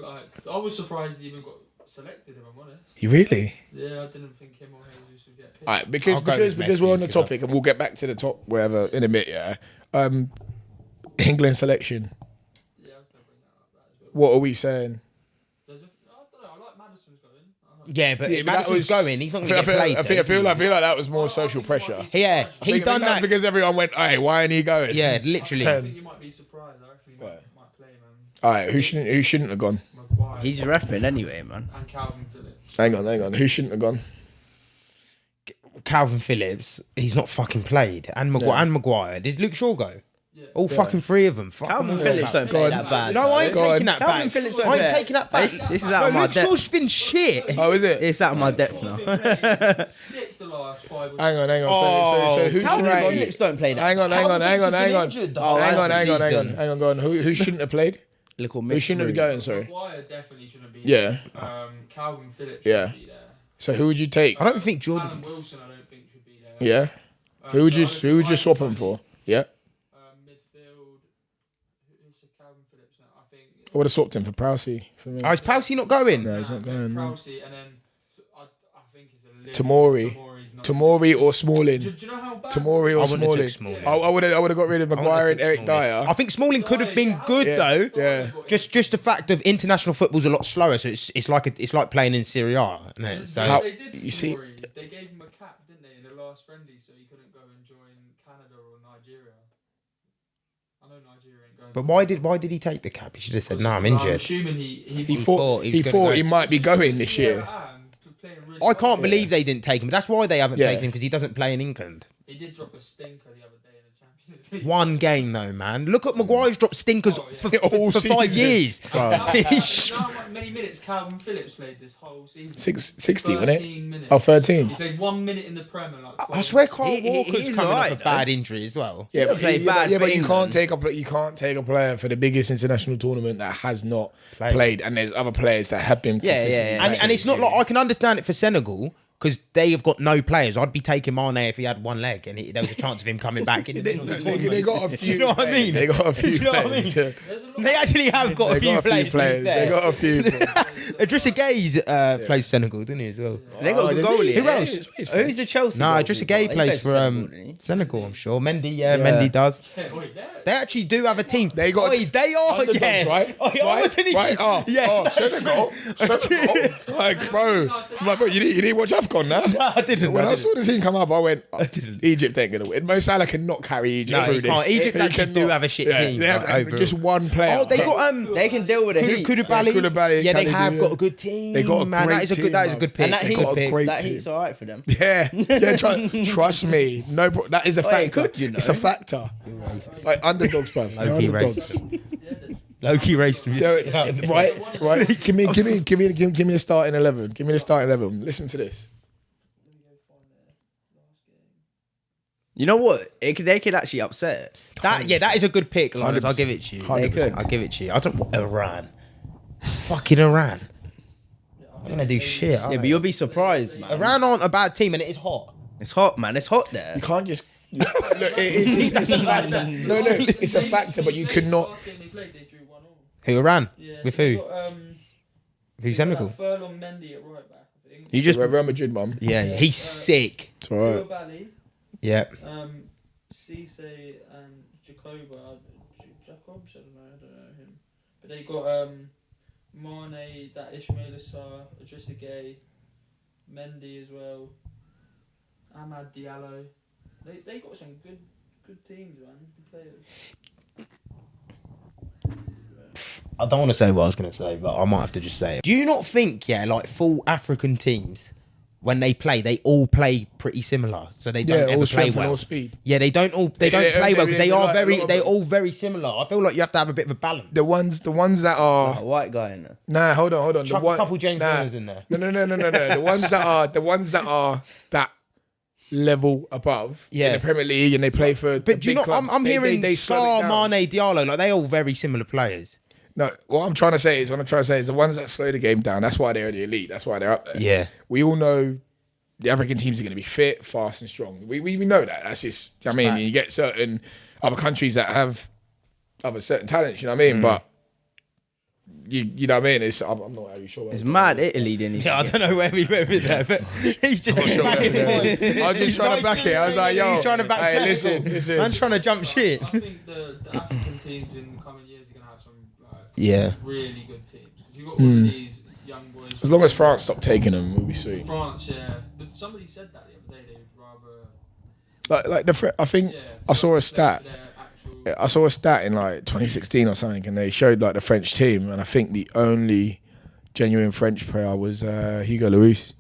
like, I was surprised he even got selected. If I'm honest. You really? Yeah, I didn't think him or Jesus would get picked. All right, because I'll go with Messi, we're on the because topic, and we'll get back to the top wherever in a minute. Yeah. England selection. Yeah, I was gonna bring that up. That as well. What are we saying? I don't know. I like Madison's going. Yeah, but Yeah, but Madison's that was- going. He's not I going to feel, get I played. feel, I feel, I feel like that was more social pressure. Yeah, he done that's that. because everyone went, "Hey, why ain't he going?" Yeah, literally. I think you might be surprised. I reckon he might play, man. All right, who shouldn't have gone? Maguire He's rapping anyway, man. and Calvin Phillips. Hang on. Who shouldn't have gone? Calvin Phillips, he's not fucking played. And Maguire. Did Luke Shaw go? Yeah. All fucking three of them. Calvin Phillips don't Go play on. that bad. No, I ain't Go on. taking that Calvin back. Phillips I don't ain't play. taking that back. This is out of my Luke depth. Shaw's been shit. Oh, is it? It's out of my depth now. Sick the last 5 or Hang on. Oh, So who Calvin should have gone? Phillips don't play that. Hang on. Calvin Phillips has been Hang on. injured, though. Oh, Hang that's on. the season. Go on. Who shouldn't have played? Little Who shouldn't have been going? Sorry. Maguire definitely shouldn't be. Yeah. Calvin Phillips Yeah. should be there. So who would you take? I don't think Callum Jordan. Wilson, I don't think should be there. Yeah. Who would So you I don't think swap him Tony- for? Yeah. Midfield. Who's Calvin Phillips now? I think. I would have swapped him for Prowsey for me. Oh, is Prowsey not going? No, he's not going. No. Prowsey, and then I think it's a little. Tamori. Tamori or Smalling. Do you know how bad? Tamori I or wouldn't have Smalling. took Smalling. I would have got rid of Maguire and Eric Dyer. I think Smalling could have been good though. Yeah. Just the fact of international football's a lot slower, so it's like playing in Serie A, isn't it? So How- They did you see- Tamori. They gave him a cap, didn't they, in the last friendly, so he couldn't go and join Canada or Nigeria. I know Nigeria ain't going. but why did he take the cap? He should have said, "No, I'm I'm injured." assuming He thought thought he he was gonna thought go. he might be going this year. I can't believe they didn't take him. That's why they haven't Yeah. taken him, because he doesn't play in England. He did drop a stinker the other day in the Champions League. One game though, man. Look at Maguire's dropped stinkers Oh, yeah. for 5 season. years. Do you know how many minutes Calvin Phillips played this whole season? 60, wasn't it? 13 minutes. Oh, 13. He played 1 minute in the Prem and like. I 12 swear, Carl He Walker's is coming alright, off a though. bad injury as well. Yeah, but, played bad for but you England. can't take a player for the biggest international tournament that has not Played. played, and there's other players that have been Yeah, consistently yeah. And it's not like I can understand it for Senegal, because they have got no players. I'd be taking Mane if he had one leg, and there was a chance of him coming back in the middle of the tournament. They got a few. Do you know what I players. mean? They got a few. Do you know what I players. mean? There's a lot They actually have got They a few got a few players. players. They got a few. Idrissa Gueye plays Senegal, didn't he, as well? They got a does goalie. he? Who else? Who's the Chelsea? Nah, goalkeeper? Idrissa Gueye He plays for Senegal, didn't he? Senegal, I'm sure. Mendy does. They actually do have a team. They got- They are, Underdogs, yeah. right? Oh, yeah, I wasn't even- Right? Oh, yeah. oh, Senegal. Like, bro. I'm like, bro, you didn't watch AFCON now? I didn't. When I didn't. saw the team come up, I went, didn't. Egypt ain't going to win. Mo Salah cannot carry Egypt No, through he this. can't. Egypt He actually do cannot. have a shit team, They have like, overall. just one player. Oh, they got They can deal with the heat. Koulibaly. Yeah, Koulibaly, Yeah, they Khalid, have yeah. got a good team. They got a man. great That is a team, good. That is a man. good pick. And that They heat, got a great that team. heat's alright for them. Yeah, trust me. No, that is a Oh, yeah, factor. good, you know. It's a factor. Like underdogs, bruv. They're Low-key underdogs. Low-key racing. Right. Give me the starting 11. Give me the starting 11. Listen to this. You know what? They could actually upset it. That is a good pick, Linus. I'll give it to you. 100%. I'll give it to you. I don't want Iran. Fucking Iran. I'm gonna do shit. Yeah, but you'll be surprised, man. Iran aren't a bad team, and it is hot. It's hot, man. It's hot there. You can't just. Look, it's a factor. No, it's a factor, but you could not. Last game they played, they drew 1-1. Who Iran? Yeah, With so who? you got, Who's Senegal? Furlong Mendy at right back, I think. You just Real Madrid, mum. Yeah, he's sick. It's alright. Koulibaly, Yeah. Cisse and Jacoba. Jacobs, I don't know him. But they got Mane, that Ismail Assar, Idrissa Gueye, Mendy as well, Ahmad Diallo. They got some good teams, man. Good players. I don't want to say what I was going to say, but I might have to just say it. Do you not think, like full African teams, when they play, they all play pretty similar, so they don't Yeah, ever all play strength and well. all speed. Yeah, they don't play well because they are like, a lot of they're them. all very similar. I feel like you have to have a bit of a balance. The ones that a are. white guy in there. Nah, hold on. Chuck a couple James Millers in there. No. The ones that are that level above in Yeah. the Premier League and they play for. But do you know, I'm hearing slow it Sarr, down. Mane, Diallo, like they all very similar players. No, what I'm trying to say is the ones that slow the game down. That's why they're the elite. That's why they're up there. Yeah. We all know the African teams are going to be fit, fast, and strong. We know that. That's just. You know what I mean, fact. you get certain other countries that have other certain talents. You know what I mean, but you know what I mean? I'm not really sure. It's mad Italy, didn't he? Yeah, I don't know where we went with that, but he's just I'm not sure backing where we boys. went. I was just trying to back it. I was like, yo, He's trying to back hey, Senegal. listen. Man's trying to jump shit. I think the African teams in the coming years are going to have some Yeah. really good teams. Because you've got all of these young boys. As long as France stop taking them, we'll be sweet. France, yeah. But somebody said that the other day. They'd rather. I think I saw a stat. I saw a stat in like 2016 or something, and they showed like the French team, and I think the only genuine French player was Hugo Lloris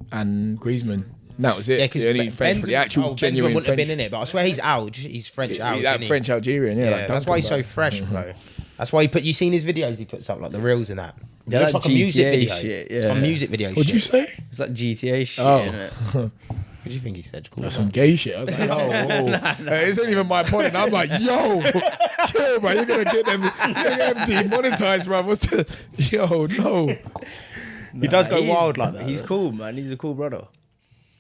and Griezmann. And that was it. Yeah, because the only French, the actual genuine wouldn't French. have been in it, but I swear he's Alge. He's French Alge. That isn't he? French Algerian, yeah. Like that's why he's so Duncan, fresh, bro. That's why you seen his videos he puts up, like the reels and that. It looks like like a music GTA video. shit, yeah. Some music video What'd shit. you say? It's like GTA shit, Oh. innit? What do you think he said? Cool. That's some gay shit. I was like, It isn't even my point. And I'm like, yo, chill, bro. You're gonna get them demonetized, bro. What's the no? He does go He's- wild like that. He's cool, man. He's a cool brother.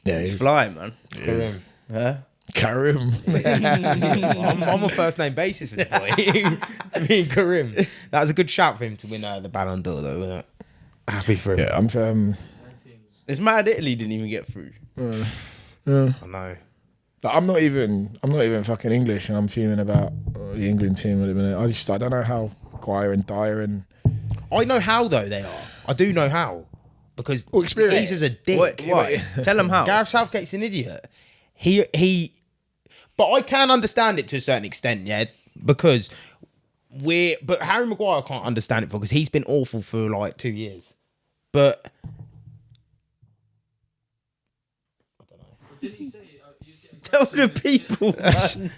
Yeah, He's flying, man. Karim. Huh? Karim. I'm on first name basis with the boy. Me and Karim. That was a good shout for him to win the Ballon d'Or, though, wasn't it? Happy for him. Yeah, I'm. It's mad Italy didn't even get through. I know. Like, I'm not even fucking English, and I'm fuming about the England team at the minute. I don't know how Guire and Dyer and I know how though they are. I do know how because experience. he's a dick. Why? Tell him how. Gareth Southgate's an idiot. He. But I can understand it to a certain extent, yeah, because but Harry Maguire can't understand it because he's been awful for like 2 years. But Didn't you say Tell the people, man.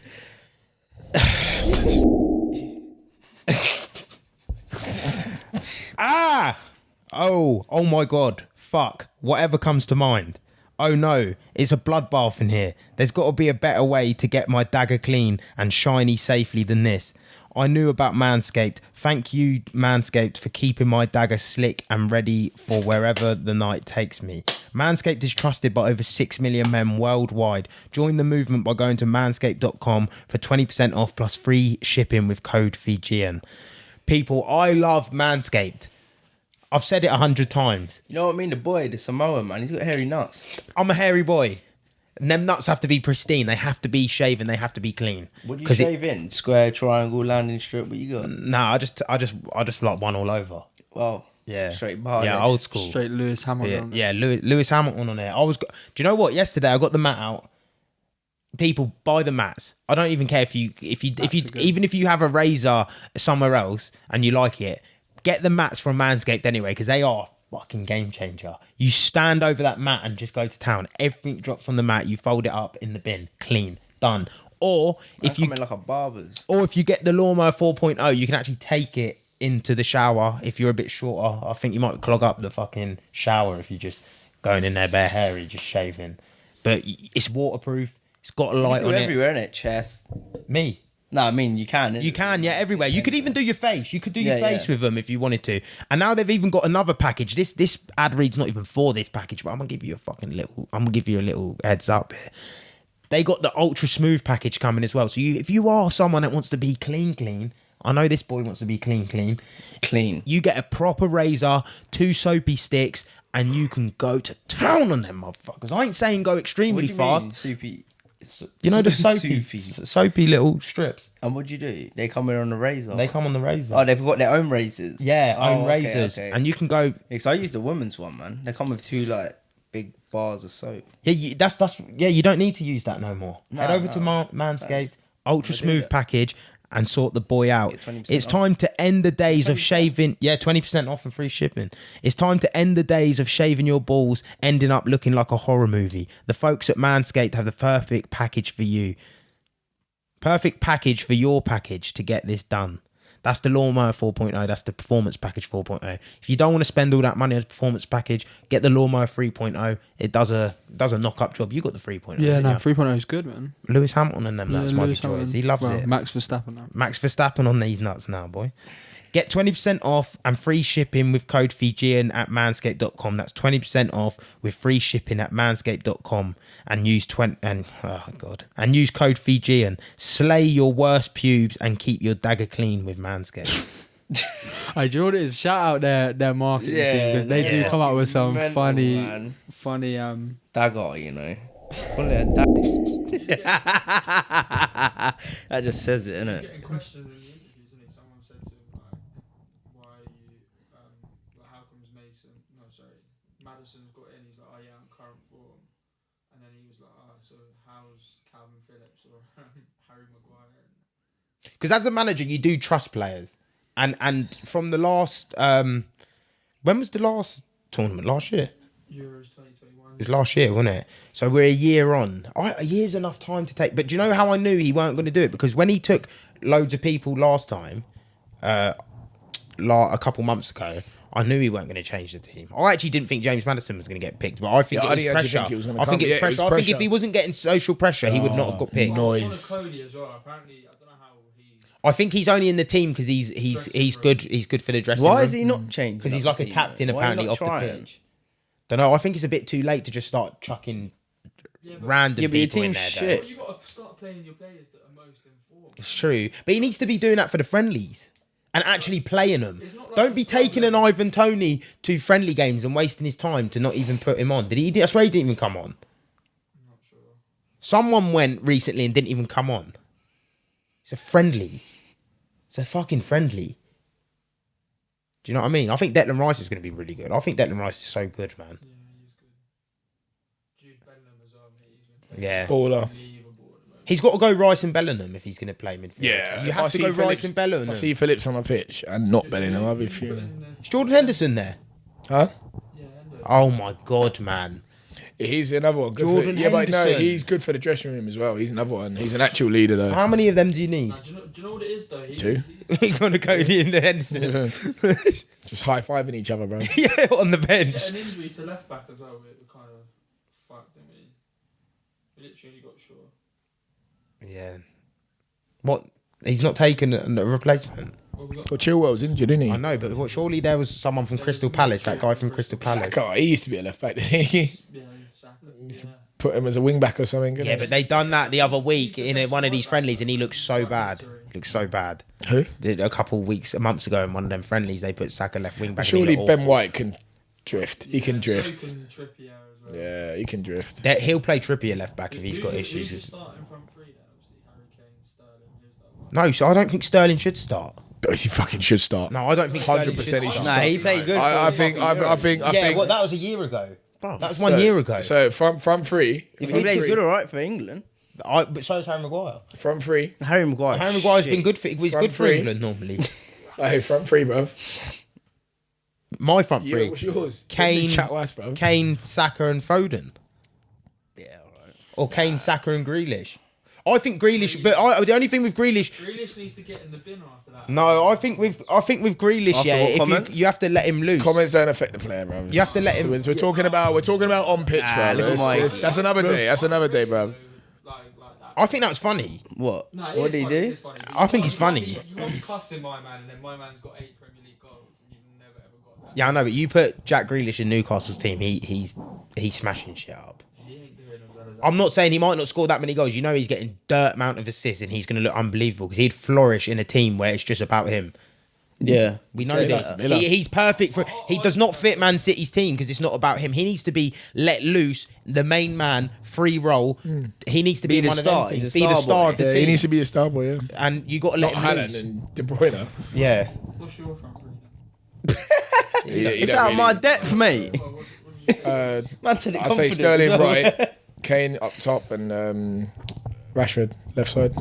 Oh my God, fuck, whatever comes to mind. Oh no, it's a bloodbath in here. There's got to be a better way to get my dagger clean and shiny safely than this. I knew about Manscaped. Thank you, Manscaped, for keeping my dagger slick and ready for wherever the night takes me. Manscaped is trusted by over 6 million men worldwide. Join the movement by going to manscaped.com for 20% off plus free shipping with code FIJIAN. People, I love Manscaped. I've said it 100 times. You know what I mean? The boy, the Samoan man, he's got hairy nuts. I'm a hairy boy. And them nuts have to be pristine. They have to be shaven. They have to be clean. What do you shave in? Square, triangle, landing strip? What you got? Nah, I just like one all over. Well, Yeah, straight bar. Yeah, old school. Straight Lewis Hamilton. Yeah, Lewis Hamilton on there. Do you know what? Yesterday I got the mat out. People buy the mats. I don't even care if you even if you have a razor somewhere else and you like it, get the mats from Manscaped anyway because they are fucking game changer. You stand over that mat and just go to town. Everything drops on the mat. You fold it up in the bin, clean, done. Or if you like a barber's. Or if you get the lawnmower 4.0, you can actually take it into the shower. If you're a bit shorter, I think you might clog up the fucking shower if you're just going in there bare hairy, just shaving. But it's waterproof. It's got a light on it. Everywhere, innit? Chest. Me. No, I mean, you can. You can, yeah, everywhere. You could even do your face. You could do your face yeah. with them if you wanted to. And now they've even got another package. This ad read's not even for this package, but I'm gonna give you a little heads up here. They got the ultra smooth package coming as well. So if you are someone that wants to be clean, I know this boy wants to be clean. You get a proper razor, 2 soapy sticks, and you can go to town on them motherfuckers. I ain't saying go extremely fast. Soupy. You know the soupy. soapy little strips. And what do you do? They come in on the razor. They come on the razor. Oh, they've got their own razors. Yeah, own okay, razors, okay. and you can go. Because I use the woman's one, man. They come with 2 like big bars of soap. Yeah, that's you don't need to use that no more. Head over to Manscaped, ultra smooth package, and sort the boy out. It's time to end the days of shaving. Yeah, 20% off and free shipping. It's time to end the days of shaving your balls, ending up looking like a horror movie. The folks at Manscaped have the perfect package for you. Perfect package for your package to get this done. That's the Lawnmower 4.0. That's the Performance Package 4.0. If you don't want to spend all that money on the Performance Package, get the Lawnmower 3.0. It does a knock-up job. You got the 3.0. Yeah, no, 3.0 is good, man. Lewis Hamilton and them, that's my Lewis choice. Hamilton. He loves it. Max Verstappen now. Max Verstappen on these nuts now, boy. Get 20% off and free shipping with code FIJIAN at manscaped.com. That's 20% off with free shipping at manscaped.com and use and use code FIJIAN. Slay your worst pubes and keep your dagger clean with Manscaped. Hey, do you know what it is? Shout out their marketing team because they do come up with some funny. Dagger, you know. Call it a dag. That just says it, innit? Getting questioned in the interviews, isn't it? Someone said to him like, "Why are you? Like, how comes Madison's got in?" He's like, "Oh yeah, I'm current form," and then he was like, "Oh, so how's Calvin Phillips or Harry Maguire?" Because as a manager, you do trust players, and from the last, when was the last tournament? Last year. Euros 2021. It was last year, wasn't it? So we're a year on. A year's enough time to take. But do you know how I knew he weren't going to do it? Because when he took loads of people last time, a couple months ago, I knew he weren't going to change the team. I actually didn't think James Madison was going to get picked, but I think it was pressure. I think it's pressure. I think if he wasn't getting social pressure, he would not have got picked. Noise. Cody as well. Apparently, I don't know how he. I think he's only in the team because he's good. He's good for the dressing room. Why is he not changed? Because he's like a captain apparently off the pitch. Don't know. I think it's a bit too late to just start chucking random people in there. Shit. But you got to start playing your players that are most informed. It's true, but he needs to be doing that for the friendlies and actually playing them. Like Don't be taking an Ivan Toney to friendly games and wasting his time to not even put him on. Did he? I swear he didn't even come on. I'm not sure. Someone went recently and didn't even come on. It's a friendly. It's a fucking friendly. Do you know what I mean? I think Declan Rice is going to be really good. I think Declan Rice is so good, man. Yeah, he's good. Jude Bellingham as well, mate. He's been playing Yeah. Baller. He's got to go Rice and Bellingham if he's going to play midfield. Yeah, you have to go Rice and Bellingham. If I see Phillips on the pitch and not Bellingham, I'll be fuming. Is Jordan Henderson there? Huh? Yeah, Oh my God, man. He's another one. Good Jordan for, but no, Henderson. he's good for the dressing room as well. He's another one. He's an actual leader though. How many of them do you need? do you know what it is though? Two. You're going to Cody and Henderson. Just high fiving each other, bro. Yeah, on the bench. Get an injury to left back as well. We kind of fucked him. We literally got short. Yeah. What? He's not taken a replacement. Well, we got Well, Chilwell's injured, isn't he? I know, but surely there was someone from Crystal Palace, that guy from Crystal Palace. Saka, he used to be a left back, didn't he? yeah, Saka. Yeah. Put him as a wing back or something. Yeah, but they done that the other week in one of these friendlies, and he looks so bad. He looks so bad. Who? A months ago in one of them friendlies, they put Saka left wing back. Surely and he Ben looked White can drift. He can drift. So can Trippier as well. Yeah, he can drift. awful. He'll play Trippier left back if he's got Who's issues. starting from three then? Obviously, Harry Kane, Sterling. Who's that one? No, so I don't think Sterling should start. But he fucking should start. No, I don't think Sterling 100% should he start. should Nah, he played good. I think. Yeah, well, that was a year ago. That was 1 year ago. So front three. He plays good, all right, for England. But so is Harry Maguire. Front three. Harry Maguire. Harry Maguire's shit. been good for. He's Front good for three. England normally. Hey, front three, bro. My front Yeah, three: what's yours? Kane, Chat wise, bro. Kane, Saka, and Foden. Yeah, all right. Or Kane, Saka, and Grealish. I think Grealish, but the only thing with Grealish, Grealish needs to get in the bin after that. no, I think with Grealish, After yeah, what if comments? you have to let him loose. Comments don't affect the player, bro. You have to let him- We're talking about on pitch, bro. look at Mike. That's another day. That's another day, bro. Like that. I think that was funny. What? No, it What is did he funny, it do? is funny, but I you think can't- it's funny. You can't be cussing my man, and then my man's got 8 Premier League goals, and you've never ever got that. Yeah, I know, but you put Jack Grealish in Newcastle's team, he's smashing shit up. He ain't doing as well as that. I'm not saying he might not score that many goals. You know, he's getting dirt amount of assists, and he's going to look unbelievable because he'd flourish in a team where it's just about him. Yeah. We know Say this. that. He's perfect for. He does not fit Man City's team because it's not about him. He needs to be let loose, the main man, free role. He needs to be Be the one of star. them. He's Teams. a Be the star star boy. of the Yeah, team. he needs to be a star boy, yeah. And you got to let Not him Haaland loose. and De Bruyne. Yeah. What's your front three It's out of my depth, mate. then? What did you say? Man said it I say confident Sterling as well. right, Kane up top, and Rashford left side.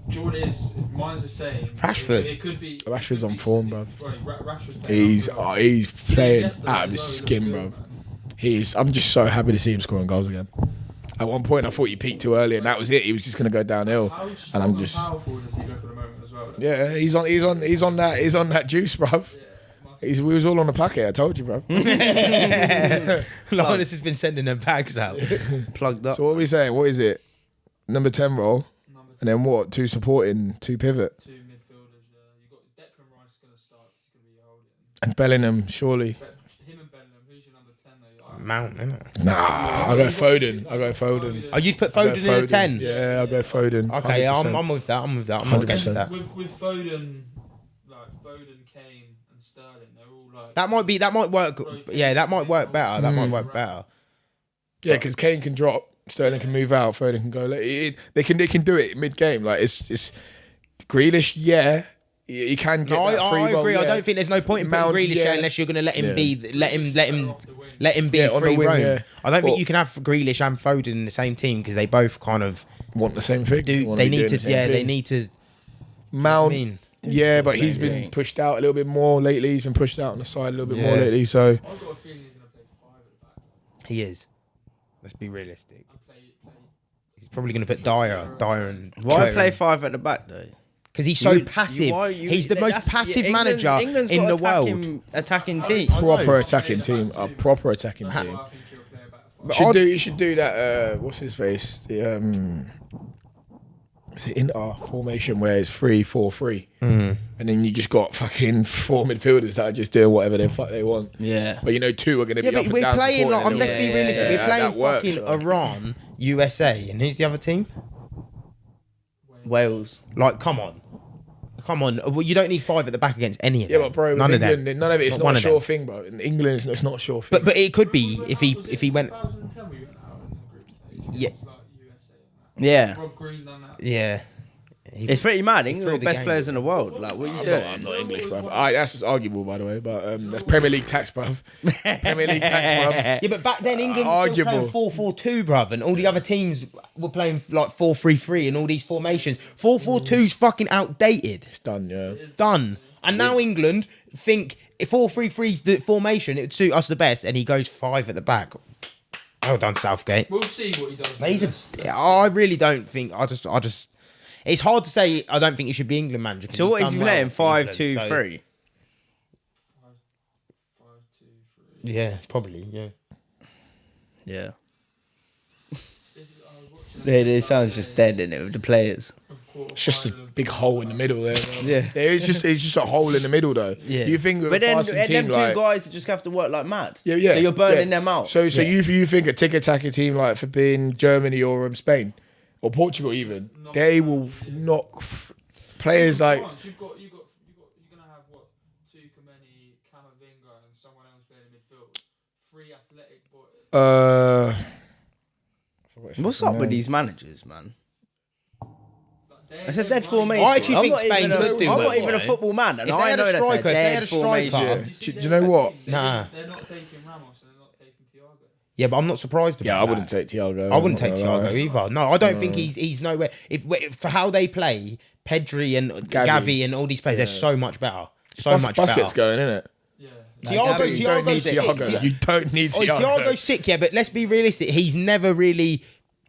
Jordan is mine's the same. Rashford. It could be. Rashford's it could on be- form, bruv. Right, Rashford's playing He's well. he's playing Yesterday out of as his well, skin, he bro. looked good, man. I'm just so happy to see him scoring goals again. At one point, I thought he peaked too early, and that was it. He was just going to go downhill. How And strong I'm and just, powerful does he look at the moment as well? yeah, he's on that juice, bruv. We was all on the packet. I told you, bruv. Linus has been sending them bags out. Plugged up. So what are we saying? What is it? Number 10 role, Number and then what? 2 supporting, 2 pivot, 2 midfielders. You got Declan Rice going to start. He's going to be holding. and Bellingham, surely. But him and Bellingham. Who's your number 10 though? Mount, innit? Nah, I go Foden. Oh, you'd put I'll go Foden in a 10? Yeah, I'll go Foden. Okay, yeah, 100%. I'm with that. I'm not against that. With Foden, Foden, Kane, and Sterling, they're all like. That might work. Yeah, that might work better. That might work better. Yeah, because Kane can drop, Sterling can move out, Foden can go. Like, they can do it mid game. Like it's Grealish. Yeah, he can get that free I role, agree. yeah. I don't think there's no point in putting Grealish there unless you're going to let him be on the free wing, roam. yeah. I don't think you can have Grealish and Foden in the same team because they both kind of want the same thing. they need to. Mount. You know but he's been pushed out a little bit more lately. He's been pushed out on the side a little bit more lately. So I've got a feeling he's going to play 5 at the back. he is. Let's be realistic. He's probably going to put Dyer and Why play 5 at the back though? because he's so passive. He's the most passive manager in the world. Attacking team. proper attacking team. A proper attacking team. I think he'll play a back 5. You should do that. What's his face? Is it in our formation where it's 3-4-3, and then you just got fucking 4 midfielders that are just doing whatever the fuck they want. Yeah. But 2 are going to be Yeah, up but and we're down playing like, supporting let's them. be realistic. Yeah, We're playing that works, fucking though. Iran, USA, and who's the other team? Wales. Like, come on. Well, you don't need 5 at the back against any of Yeah, them. but bro, none of England, them. none of it. It's Not not one a of sure them. thing, bro. In England, it's not a sure thing. But it could be if he went. 2010 we went out in the group stage. Yeah. It was like USA and that. Yeah. Rob Green done that. Yeah. It's pretty mad. England threw are the best game. players in the world. Like, what are you I'm doing? not English, bro. That's arguable, by the way. But that's Premier League tax, bro. Premier League tax, bro. Yeah, but back then England was still playing Arguable. 4-4-2, bruv, and all the other teams were playing like 4-3-3 and all these formations. 4-4-2's fucking outdated. It's done, yeah. Done. And now England think if 4-3-3's the formation, it would suit us the best, and he goes 5 at the back. Well done, Southgate. We'll see what he does. I really don't think. I just. It's hard to say. I don't think he should be England manager. So what is he playing? 5-2-3. Yeah, probably. Yeah. Yeah. It sounds just dead in it with the players. It's just a big hole in the middle there. Yeah. It's just a hole in the middle though. Yeah. You think with But a then passing them team two like guys just have to work like mad. yeah. So you're burning them out. So you think a tick-attacking team like for being Germany or Spain or Portugal even, they will knock players like You're gonna have what? 2 Kameni, Camavinga, and someone else playing in midfield. 3 athletic boys. What's up with these managers, man? It's a dead formation. I actually I'm think not Spain even a- could do I'm well, not even a right? football man, and If they I had a know that's striker, a if they had dead a striker- formation. Do you know what? Nah. They're not taking Ramos and they're not taking Thiago. Yeah, but I'm not surprised about yeah, I that. wouldn't take Thiago. I wouldn't take I'm not gonna Thiago lie. either. No, I don't think he's nowhere. If for how they play, Pedri and Gavi and all these players, they're so much better. So much Busquets better. going, isn't it? Yeah. Thiago's You don't need sick. Thiago. You don't need Oh, Thiago. Thiago's sick, yeah, but let's be realistic. He's never really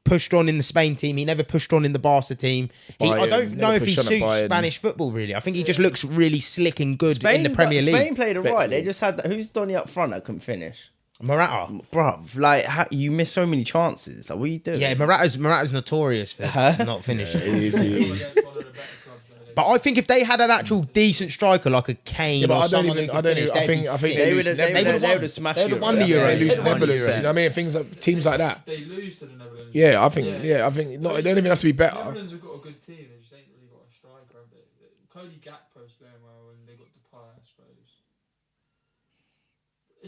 pushed on in the Spain team. He never pushed on in the Barca team. I Bayern, don't know never if he pushed on at suits Bayern. Spanish football, really. I think he just looks really slick and good in the Premier League. Spain played alright. They Flexible. just had who's Donny up front that couldn't finish. Morata. Bruv, like you miss so many chances. Like, what are you doing? Yeah, Morata's notorious for not finishing. He is. But I think if they had an actual decent striker like a Kane Yeah, but or I don't someone even. who I could don't finish, even. I they'd be think sick. they They lose. would have smashed They would've you. won the Euros. They lose They won the Netherlands. Euros. You know what I mean? Things like teams like that. They lose to the Netherlands. Yeah, I think. No, they don't even have to be better. Netherlands have got a good team. They just ain't really got a striker. Have they? Cody Gakpo's playing well, and they got Depay, I suppose.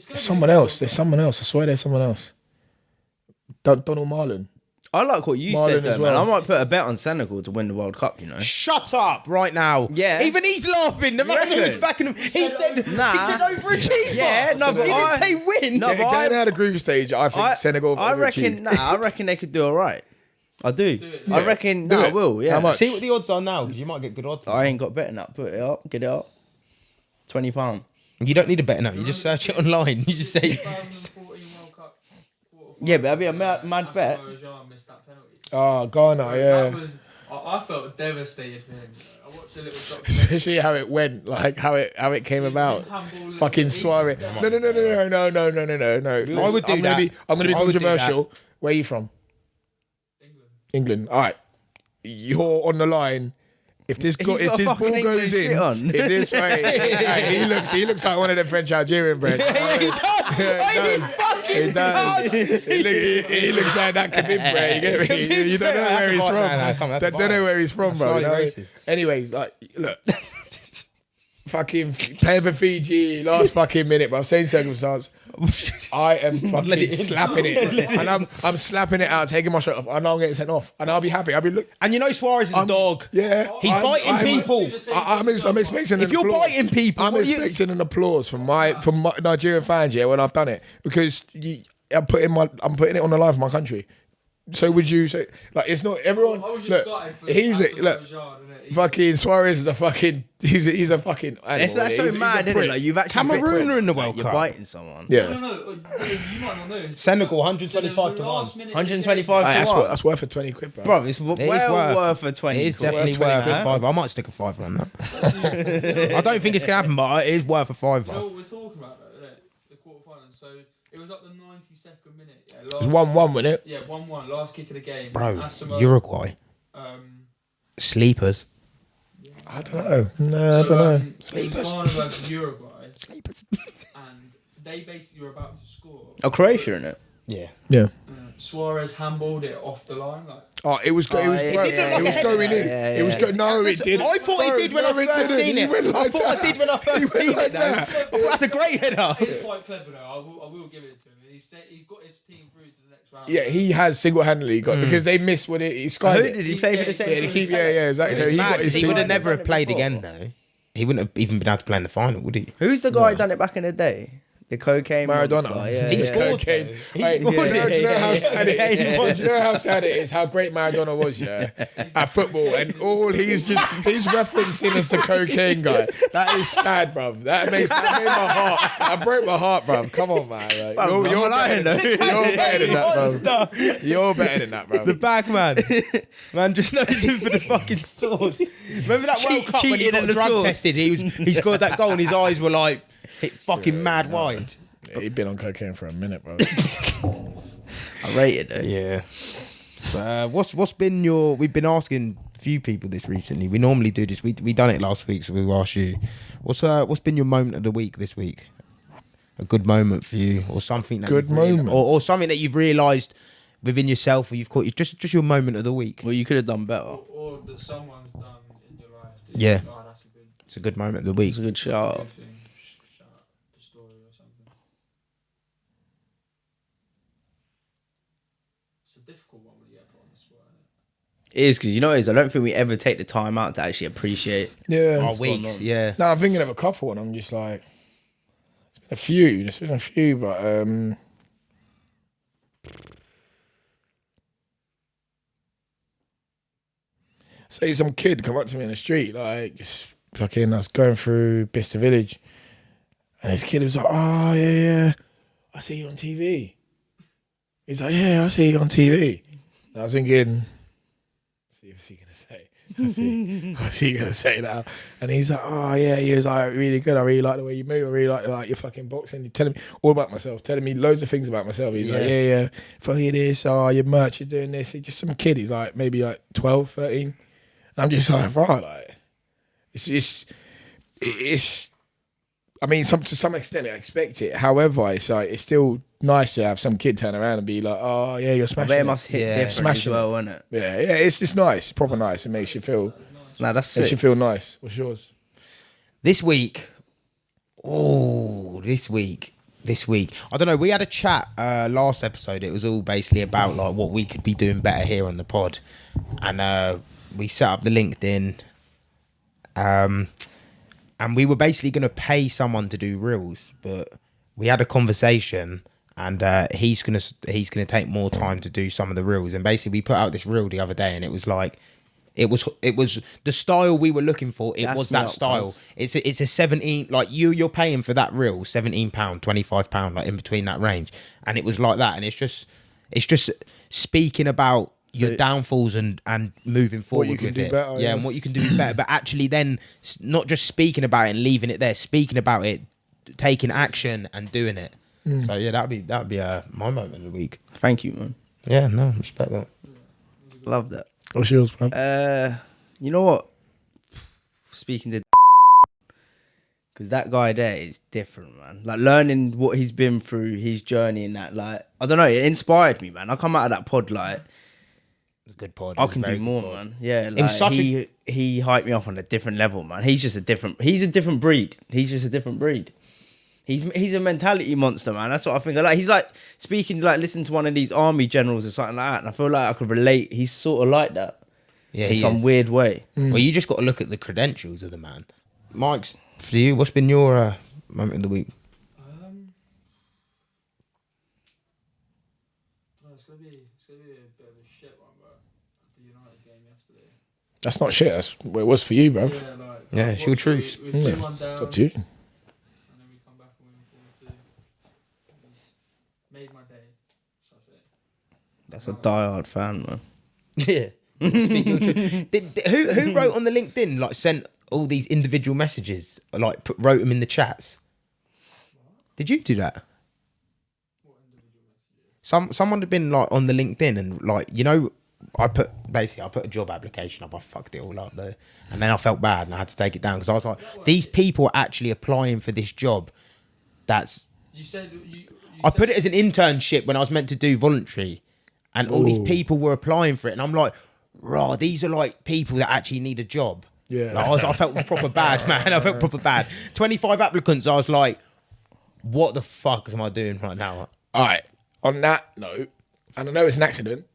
There's someone else. There's someone else. I swear, there's someone else. Donald Marlon. I like what you Marlon said, though, as man. well. I might put a bet on Senegal to win the World Cup. You know. Shut up right now. Yeah. Even he's laughing. The man who was reckon? backing him. He said Nah. he's an overachiever. Yeah, no, but he I- didn't say win. No, but Going out of group stage, I think Senegal. I overachieved. reckon. I reckon they could do all right. I do. I Yeah. reckon. Do No, I it. will. Yeah. How much? See what the odds are now, because you might get good odds. I ain't got betting up. Put it up. Get it up. £20. You don't need a bet now. You just search it online. You just say. 2014 World Cup. Yeah, but that'd be a mad bet. Missed that penalty. Oh, Ghana, That yeah. was. I felt devastated for him. I watched a little documentary. Especially how it went, like how it came about. Fucking Suarez. No. I would do that. I'm gonna be I would do controversial. Where are you from? England. All right. You're on the line. If this He's got ball fucking English goes in, shit on. if this he looks like one of the French Algerian bread. He does. He looks like that Khabib bread. You get me? You don't know where he's from. Come on, that's Don't know where he's from, bro. slightly No? racist. Anyways, like, look. fucking playing for Fiji, last fucking minute, bro. Same circumstance. I am fucking slapping it, and I'm slapping it out, taking my shirt off. I know I'm getting sent off, and I'll be happy. I'll be look. And you know Suarez is a dog. Yeah, He's biting people. I'm expecting. If you're biting people, I'm expecting an applause from my Nigerian fans. Yeah, when I've done it, because I'm putting it on the line for my country. So would you say, like, it's not everyone? Look, fucking Suarez is a fucking. He's a fucking. Animal, that's so mad, isn't it? Like, you've actually Cameroon are in the World Cup. You're biting someone. Yeah. No, you might not know. Senegal 125 to 1. 125 to 1. That's worth a 20 quid, bro. Bro, it's well worth a 20. It is definitely worth a five. I might stick a fiver on that. I don't think it's gonna happen, but it is worth a fiver. You know what we're talking about, though, isn't it? The quarterfinals. So it was up the 92nd minute. Yeah, It was 1-1, wasn't it? Yeah, 1-1. Last kick of the game. Bro, Asamoah, Uruguay. Sleepers. I don't know. No, I don't know. It was Ghana versus Uruguay. Sleepers. And they basically were about to score. Oh, Croatia, innit? Yeah. Yeah. Suarez handballed it off the line. Like, It was going in. It was going. No, it didn't. I thought it did when I first seen it. I thought I did when I first seen it. I thought that's a great header. it's quite clever though. I will give it to him. He's got his team through to the next round. Yeah, he has single-handedly got because they missed what he skied Who it. did he play for the same? Yeah, the keep. Yeah, exactly. So he got his He team. would have never played again though. He wouldn't have even been able to play in the final, would he? Who's the guy who done it back in the day? The cocaine Maradona. monster, yeah, He yeah. scored. Cocaine. He Wait, scored. do you know how sad it is? Do you know how sad it is? How great Maradona was, yeah, at football, and all he's referencing as the cocaine guy. That is sad, bruv. That made my heart. That broke my heart, bruv. Come on, man. Like, you're better than that, bruv. You're better than that, bruv. The bag man just knows him for the fucking sauce. Remember that World Cup when he cheating got in the drug sauce. tested? He scored that goal and his eyes were like hit fucking mad wide. Yeah, he'd been on cocaine for a minute, bro. I rated it. Yeah. But, what's been your? We've been asking a few people this recently. We normally do this. We done it last week, so we will ask you. What's been your moment of the week this week? A good moment for you, or something that or something that you've realised within yourself, or you've caught just your moment of the week. Well, you could have done better. Or that someone's done in your life. Yeah. Oh, that's a good It's a good moment of the week. It's a good shout. thing. Shout out the story or something. It's a difficult one when you get put on the spot, isn't it? It is, because you know what it is, I don't think we ever take the time out to actually appreciate. Yeah. Our weeks, yeah. No, I'm thinking of a couple, and I'm just like, there's been a few, but say some kid come up to me in the street, like, just fucking, I was going through Bicester Village, and this kid was like, oh, yeah, I see you on TV. He's like, yeah, I see you on TV. And I was thinking, what's he gonna say? What's he gonna say now? And he's like, oh yeah, he was like really good. I really like the way you move. I really like your fucking boxing. You're telling me all about myself, telling me loads of things about myself. He's like, yeah, funny this. Oh, your merch is doing this. He's just some kid. He's like maybe like 12, 13. And I'm just like, right, like it's. I mean, to some extent, I expect it. However, it's like it's still nice to have some kid turn around and be like, "Oh, yeah, you're smashing." It it. must hit different Smashing as well, isn't it? Yeah, it's just nice. It's proper nice. It makes you feel. Nah, that's Makes you sick. feel nice. What's yours? This week. This week. I don't know. We had a chat last episode. It was all basically about like what we could be doing better here on the pod, and we set up the LinkedIn. And we were basically going to pay someone to do reels, but we had a conversation, and he's gonna take more time to do some of the reels. And basically, we put out this reel the other day, and it was like, it was the style we were looking for. It was that style. It's a 17, like you're paying for that reel £17, £25, like in between that range, and it was like that. And it's just speaking about your downfalls and moving forward you can with do it. better, yeah, yeah. and what you can do better, but actually then not just speaking about it and leaving it there, speaking about it, taking action and doing it. So yeah, that'd be my moment of the week. Thank you, man. Yeah, no, respect that. Love that. What's yours, bro? You know what? Speaking to, because that guy there is different, man. Like learning what he's been through, his journey and that, like, I don't know, it inspired me, man. I come out of that pod like, was a good pod. I can do more, man. Yeah, like, was such he hyped me up on a different level, man. He's a different breed. He's just a different breed. He's a mentality monster, man. That's what I think. Like, he's like speaking, like listening to one of these army generals or something like that, and I feel like I could relate. He's sort of like that. Yeah, in some weird way. Well, you just got to look at the credentials of the man. Mike's, for you, what's been your moment of the week? It's gonna be a bit of a shit one, but the United game yesterday. That's not shit. That's what it was for you, bro. Yeah, it's your truth. We're 2-1 down. It's up to you. And then we come back and win 4-2. Made my day. So that's it. That's a diehard fan, man. Yeah. Who wrote on the LinkedIn, like sent all these individual messages, like wrote them in the chats? Did you do that? Someone had been like on the LinkedIn and like, you know, I put a job application up. I fucked it all up though, and then I felt bad and I had to take it down because I was like, these people are actually applying for this job. That's You said I put it as an internship when I was meant to do voluntary, and all these people were applying for it, and I'm like, raw, these are like people that actually need a job. Yeah. Like, I felt proper bad, man. I felt proper bad. 25 applicants. I was like, what the fuck am I doing right now? All right. On that note, and I know it's an accident,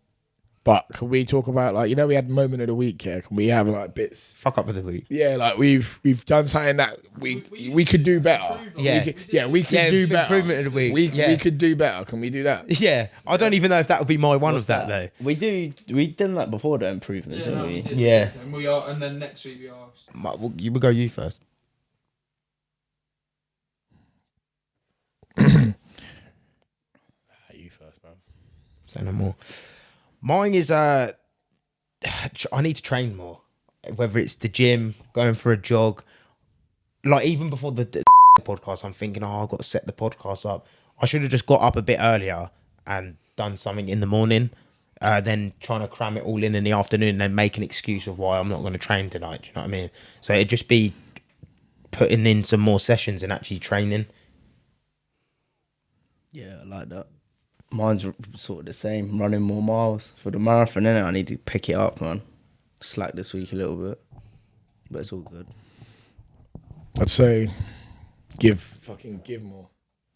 but can we talk about, like, you know, we had moment of the week here. Can we have like bits? Fuck up of the week. Yeah, like we've done something that we could do better. Yeah. We could do better. Improvement of the week. We could do better. Can we do that? Yeah, I don't even know if that would be my one of that though. We done that before, the improvements, haven't we? Yeah. And then next week we asked. You will go you first. You first, bro. Say no more. Mine is I need to train more. Whether it's the gym, going for a jog, like even before the podcast, I'm thinking, I've got to set the podcast up. I should have just got up a bit earlier and done something in the morning, then trying to cram it all in the afternoon, and then make an excuse of why I'm not going to train tonight. Do you know what I mean? So it'd just be putting in some more sessions and actually training. Yeah, I like that. Mine's sort of the same, running more miles for the marathon, innit? I need to pick it up, man. Slack this week a little bit, but it's all good. I'd say give more.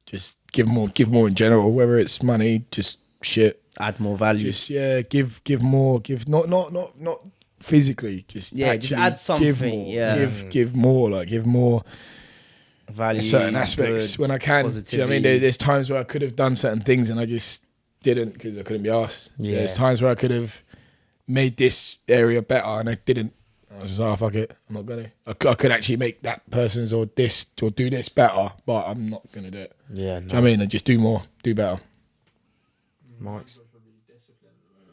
Just give more in general, whether it's money, just shit. Add more value. Just give more. Give not physically. Just just add something. Give more. Yeah. Give more. Like give more value. In certain aspects when I can. Do you know what I mean? There's times where I could have done certain things and I just didn't because I couldn't be asked. Yeah. There's times where I could have made this area better and I didn't. I was just, fuck it, I'm not gonna. I could actually make that person's or do this better, but I'm not gonna do it. Yeah. Do you know what I mean? And just do more, do better. Mike's.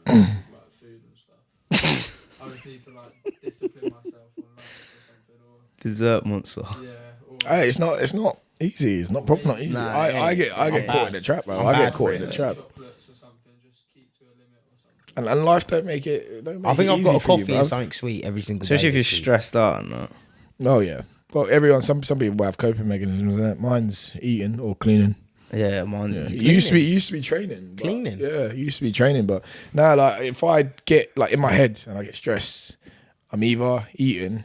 Like food and stuff. I just need to like discipline myself on lunch or something, or Dessert monster. yeah. Hey, it's not easy. It's not proper not easy. Nah, I get caught in the trap, bro. I get caught in the trap. Chocolates or something, just keep to a limit or something. And life don't make it. I think I've got a coffee and and something sweet every single day. Especially if you're this week. stressed out and that. Oh yeah. Well, everyone. Some people have coping mechanisms. Isn't it? Mine's eating or cleaning. Yeah, mine's. Yeah. It used to be training. But, Cleaning? Yeah, it used to be training, but now like if I get like in my head and I get stressed, I'm either eating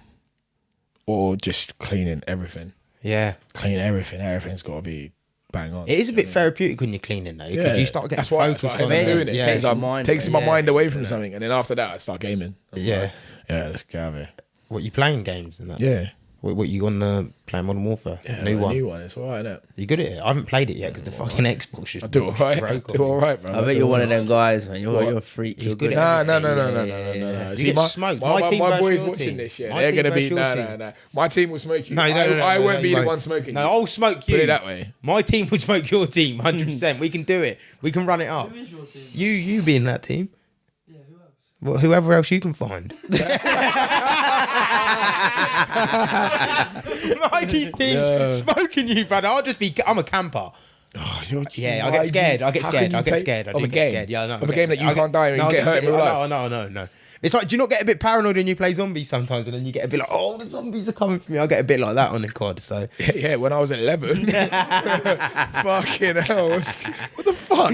or just cleaning everything. Yeah. Clean everything. Everything's got to be bang on. It is a bit therapeutic when you're cleaning though, because you start getting that's why focused I'm on doing it. Yeah. Takes your my mind takes away. my mind away from something, and then after that I start gaming. I'm Yeah. like, yeah, let's go have it. What, you playing games and that? Yeah. What you on playing Modern Warfare? Yeah, New one. New one. It's alright, isn't it? You good at it? I haven't played it yet because the fucking Xbox just I do alright. broke on Do me. alright, bro. I bet you're one of them guys, man. What? You're a freak. He's You're good good at at No. You See, get smoked. My team my versus boys your watching team. this, yeah. My They're team gonna be versus your team. no. My team will smoke you. No, I won't no, be you the won't. one smoking. No, you. I'll smoke you. Put it that way. My team would smoke your team, 100%. We can do it. We can run it up. Who is your team? You be in that team. Yeah, who else? Well, whoever else you can find. Mikey's team smoking you, brother. I'm a camper. Oh, Yeah, I get scared. I get scared. I do get scared. Yeah, no. Of a game that you can't die in and get hurt in real life. No. It's like, do you not get a bit paranoid when you play zombies sometimes, and then you get a bit like, oh, the zombies are coming for me. I get a bit like that on the COD. So Yeah, when I was 11. Fucking hell. What the fuck?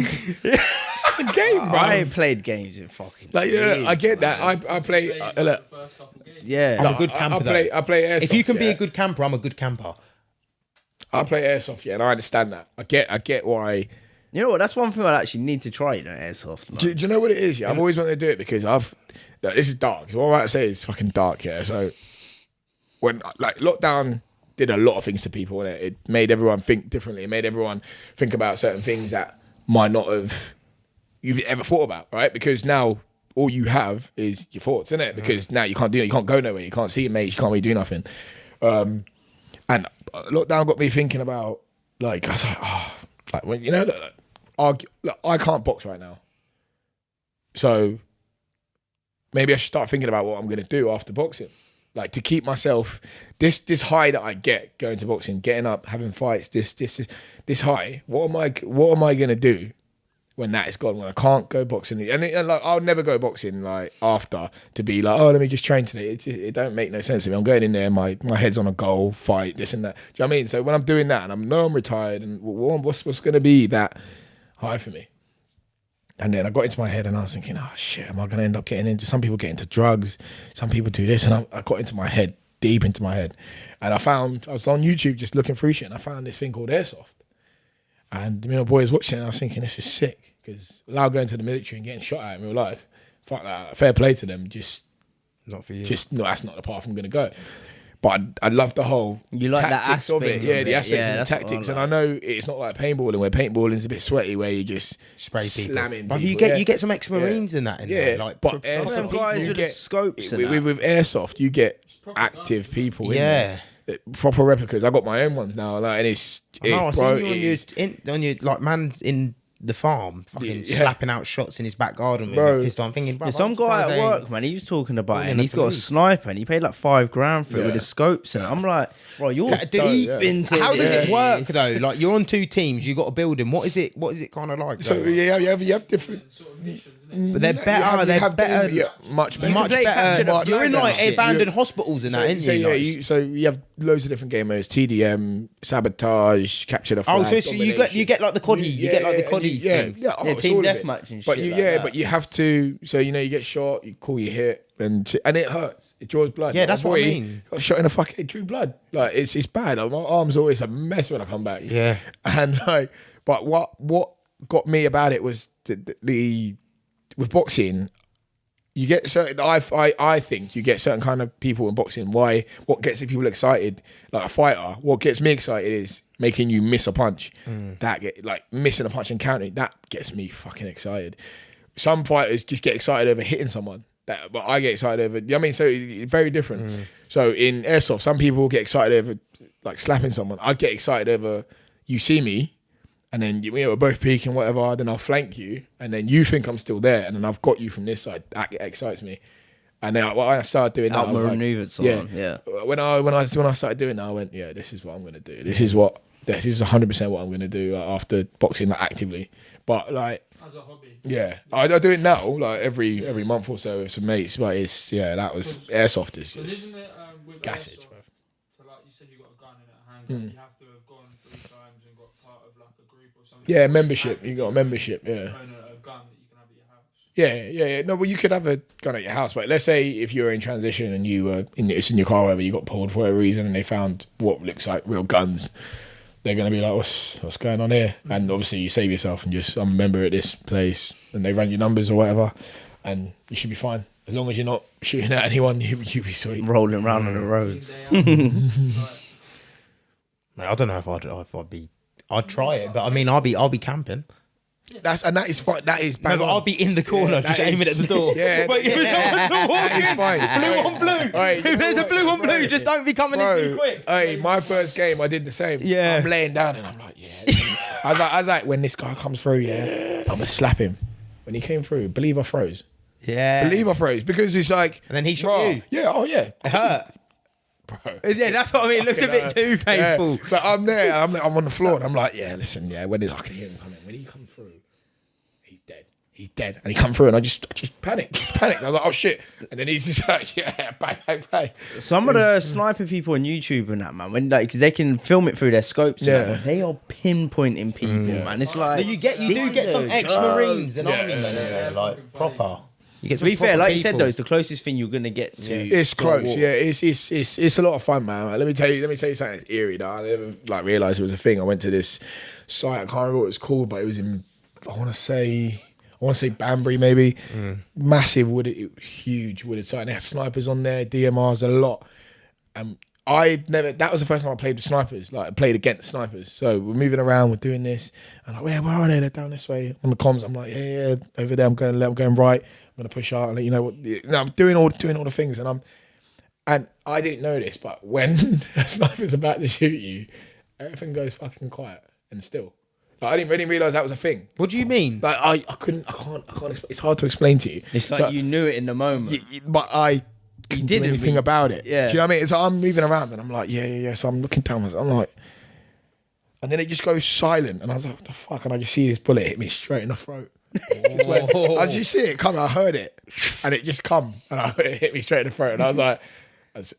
it's a game, bro. I ain't played games in fucking. Like, yeah, years, I get man. that. I play. Look, Yeah. I'm a good camper. I play airsoft. If you can be yeah. a good camper, I'm a good camper. I play airsoft, yeah, and I understand that. I get why. You know what? That's one thing I actually need to try. You know, airsoft. Man. Do you know what it is? Yeah, I've always wanted to do it because look, this is dark. What I'm about to say is fucking dark. Yeah, so when like lockdown did a lot of things to people, and it made everyone think differently. It made everyone think about certain things that might not have you've ever thought about, right? Because now all you have is your thoughts, isn't it? Because now you can't do it. You can't go nowhere. You can't see your mates. You can't really do nothing. And lockdown got me thinking about like I was like, oh, like when you know that look, I can't box right now, so maybe I should start thinking about what I'm going to do after boxing, like to keep myself this high that I get going to boxing, getting up, having fights. This high. What am I going to do when that is gone? When I can't go boxing, and like I'll never go boxing like after to be like, oh, let me just train today. It don't make no sense to me. I'm going in there, my head's on a goal, fight this and that. Do you know what I mean? So when I'm doing that and I'm retired, and what's going to be that high for me? And then I got into my head and I was thinking, oh shit, am I going to end up getting into? Some people get into drugs, some people do this, and I got into my head, deep into my head, and I was on YouTube just looking through shit, and I found this thing called airsoft. And me and my boys watching it, and I was thinking, this is sick. Because without going to the military and getting shot at in real life, fuck that. Fair play to them. Just not for you. No, that's not the path I'm going to go. But I love the whole tactics of it. Yeah, the aspects and the tactics. And I know it's not like paintballing, where paintballing is a bit sweaty, where you just spray people. Slamming but people. you get some ex-marines in that. There, like, but some guys with the scopes. With airsoft, you get active people. Yeah. Proper replicas. I got my own ones now, like, and I've seen you on your like man's in the farm, fucking slapping out shots in his back garden with a pistol. I'm thinking, bro, some guy at work, man, he was talking about it, and he's got a sniper, and he paid like $5,000 for it with his scopes, and I'm like, bro, you're deep into. How does it work though? Like you're on two teams, you got a building. What is it kind of like? So yeah, you have different. But they're better. They're better. Much better. Much better. You're in like abandoned hospitals and that, aren't you? So you have loads of different game modes: TDM, sabotage, capture the flag. Oh, so you get like the coddy. You get like the coddy things. Yeah, team deathmatch and shit. But you have to. So you get shot, you call your hit, and it hurts. It draws blood. Yeah, that's what I mean. Got shot in the fucking. It drew blood. Like it's bad. My arm's always a mess when I come back. Yeah. And like, but what got me about it was the with boxing, you get certain. I think you get certain kind of people in boxing. What gets people excited, like a fighter? What gets me excited is making you miss a punch. Like missing a punch and counting. That gets me fucking excited. Some fighters just get excited over hitting someone. But I get excited over. You know what I mean? So it's very different. So in airsoft, some people get excited over like slapping someone. I get excited over you see me. And then we're both peeking, whatever. Then I'll flank you, and then you think I'm still there, and then I've got you from this side. That excites me. And then what I started doing that, outmaneuvered someone. Yeah. When I started doing that, I went, yeah, this is what I'm gonna do. This is 100% what I'm gonna do after boxing like, actively. But like as a hobby. Yeah, I do it now, like every month or so with some mates. But that was airsoft is just isn't it with gassage, airsoft, bro. So like you said, you got a gun in a handgun. You have to have gone 3 times and got part of like a group or something. Yeah, membership. You got a membership. Yeah. A gun that you can have at your house. Yeah. No, well, you could have a gun at your house, but let's say if you were in transition and you were it's in your car, or whatever, you got pulled for whatever reason, and they found what looks like real guns. They're gonna be like, what's going on here? And obviously, you save yourself and just I'm a member at this place, and they run your numbers or whatever, and you should be fine as long as you're not shooting at anyone. You be sweet. Rolling around on the roads. I don't know if I'd try it, but I mean, I'll be camping. That is fine. That is bang no, but I'll be in the corner just aiming at the door. Yeah, but if someone to walk that is fine. Blue on blue. Right, if there's a blue on blue, just don't be coming in too quick. Hey, my first game, I did the same. Yeah, I'm laying down and I'm like, I was like, when this guy comes through, I'm gonna slap him. When he came through, believe I froze. Yeah, believe I froze because it's like, and then he shot you. Yeah, oh yeah, it hurt. Bro. Yeah, that's what I mean. It looks a bit too painful. Yeah. So I'm there, I'm on the floor, and I'm like, listen, when I can hear him coming. When he comes through, he's dead. he's dead. And he come through and I just panicked. I was like, oh shit. And then he's just like, yeah, bang. Some of the sniper people on YouTube and that, man, when like, because they can film it through their scopes, man, they are pinpointing people, man. It's like you do get some ex-marines and army men there, like proper. You get to be fair, like you said, people. though, it's the closest thing you're gonna get to. It's close, yeah. It's a lot of fun, man. Like, let me tell you something that's eerie. Though. I never like realised it was a thing. I went to this site. I can't remember what it was called, but it was in. I want to say Banbury, maybe. Massive huge wooded site. And they had snipers on there, DMRs, a lot. That was the first time I played with snipers. Like I played against snipers. So we're moving around, we're doing this. And like, where are they? They're down this way. On the comms, I'm like, yeah, over there. I'm going right. I'm gonna push out and let you know what. I'm doing all the things, and I didn't know this, but when a sniper's about to shoot you, everything goes fucking quiet and still. Like, I didn't realise that was a thing. What do you mean? Like I can't. It's hard to explain to you. It's like you knew it in the moment, but I couldn't do anything about it. Yeah. Do you know what I mean? So I'm moving around and I'm like, yeah. So I'm looking down. I'm like, and then it just goes silent, and I was like, what the fuck? And I just see this bullet hit me straight in the throat. I just see it come. I heard it, and it just come, and it hit me straight in the throat. And I was like,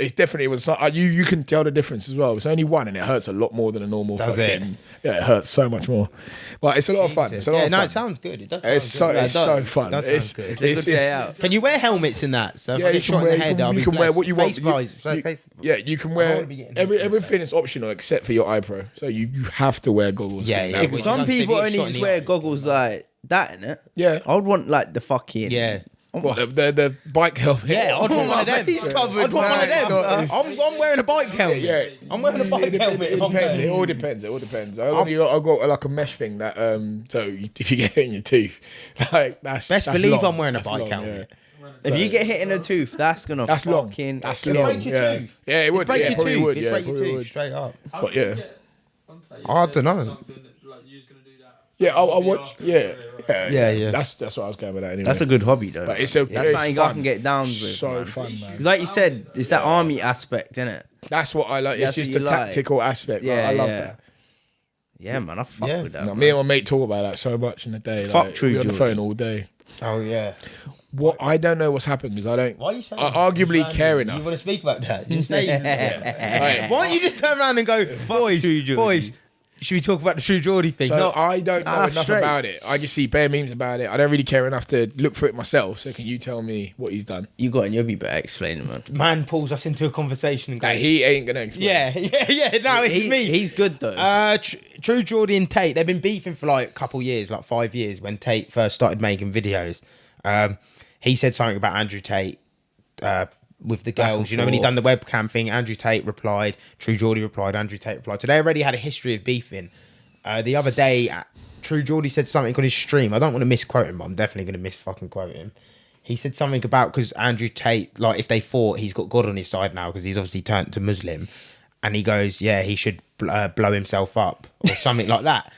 it definitely was not. You can tell the difference as well. It's only one, and it hurts a lot more than a normal. Does it? Yeah, it hurts so much more. But it's a lot of fun. It's a lot of fun. It sounds good. It does. It's so fun. It's good. It's a good day out. Can you wear helmets in that? So if I you get shot in the head, I'll be you can wear blessed. what you want. You can wear wanna be getting hit. everything is optional except for your iPro. So you have to wear goggles. Yeah, yeah. But some people only just wear goggles like that, innit? Yeah. I would want like the fucking What, the bike helmet? Yeah, I'd want one of them. He's covered. I'd want one of them. I'm wearing a bike helmet. Yeah, I'm wearing a bike helmet. It depends. It all depends. I've got like a mesh thing that so if you get hit in your tooth, like that's believe long. I'm wearing a That's bike long, helmet. If you get hit in a tooth, that's long. fucking. That's It'll long. break your tooth. Yeah, it would. Break Yeah, your probably tooth. would. It'd Yeah, break your probably tooth would. straight up. But yeah. I don't know. Yeah, I'll watch. Yeah. Yeah. That's what I was going with that anyway. That's a good hobby, though. But it's that's something fun. I can get down with. So man. fun, man. Because like you said, it's that army aspect, innit? That's what I like. It's That's just what the you like. tactical aspect. Yeah, I love yeah. that. Yeah, man, I fuck with that. No, man. me and my mate talk about that so much in the day. Fuck like, True we're on the Jordan. phone all day. Oh yeah. What I don't know what's happened because I don't. Why are you saying I arguably care enough. You want to speak about that? Just say. Right. Why don't you just turn around and go, boys, should we talk about the True Geordie thing? So No. I don't know enough straight. about it. I just see bare memes about it. I don't really care enough to look for it myself. So can you tell me what he's done? You got it, you'll be better explaining, man. Man pulls us into a conversation and goes, That he ain't gonna explain. yeah. No, it's me. He's good though. True Geordie and Tate, they've been beefing for like a couple years, like 5 years, when Tate first started making videos. He said something about Andrew Tate with the girls. You know, when he done the webcam thing, Andrew Tate replied, True Geordie replied, Andrew Tate replied. So they already had a history of beefing. The other day, True Geordie said something on his stream. I don't want to misquote him, but I'm definitely going to misfucking quote him. He said something about, because Andrew Tate, like, if they fought, he's got God on his side now because he's obviously turned to Muslim. And he goes, yeah, he should blow himself up or something like that.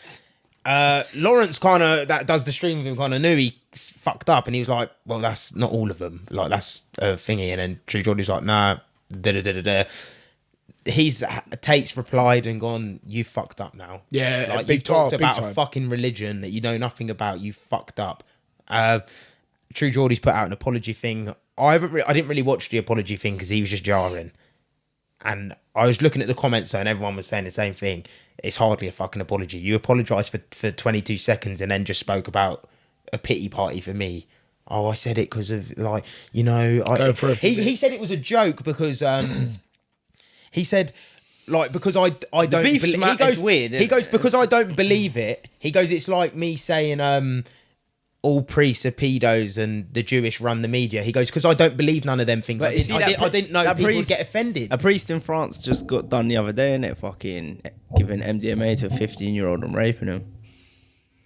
Lawrence kind of, that does the stream with him, kind of knew he fucked up. And he was like, well, that's not all of them. Like, that's a thingy. And then True Geordie's like, nah, da-da-da-da-da. Tate's replied and gone, you fucked up now. Yeah, like big you've talked time, about big a time. fucking religion that you know nothing about. You fucked up. True Geordie's put out an apology thing. I didn't really watch the apology thing because he was just jarring. And I was looking at the comments and everyone was saying the same thing. It's hardly a fucking apology. You apologised for 22 seconds and then just spoke about a pity party for me. Oh, I said it because of, like, you know, he said it was a joke because he said, like, because I don't beef's believe, mad, it's weird, he isn't goes, it? because I don't believe it. He goes, it's like me saying all priests are pedos and the Jewish run the media. He goes, because I don't believe none of them things. But I you see didn't know that people would priest- get offended. A priest in France just got done the other day, innit? Fucking giving MDMA to a 15-year-old and raping him.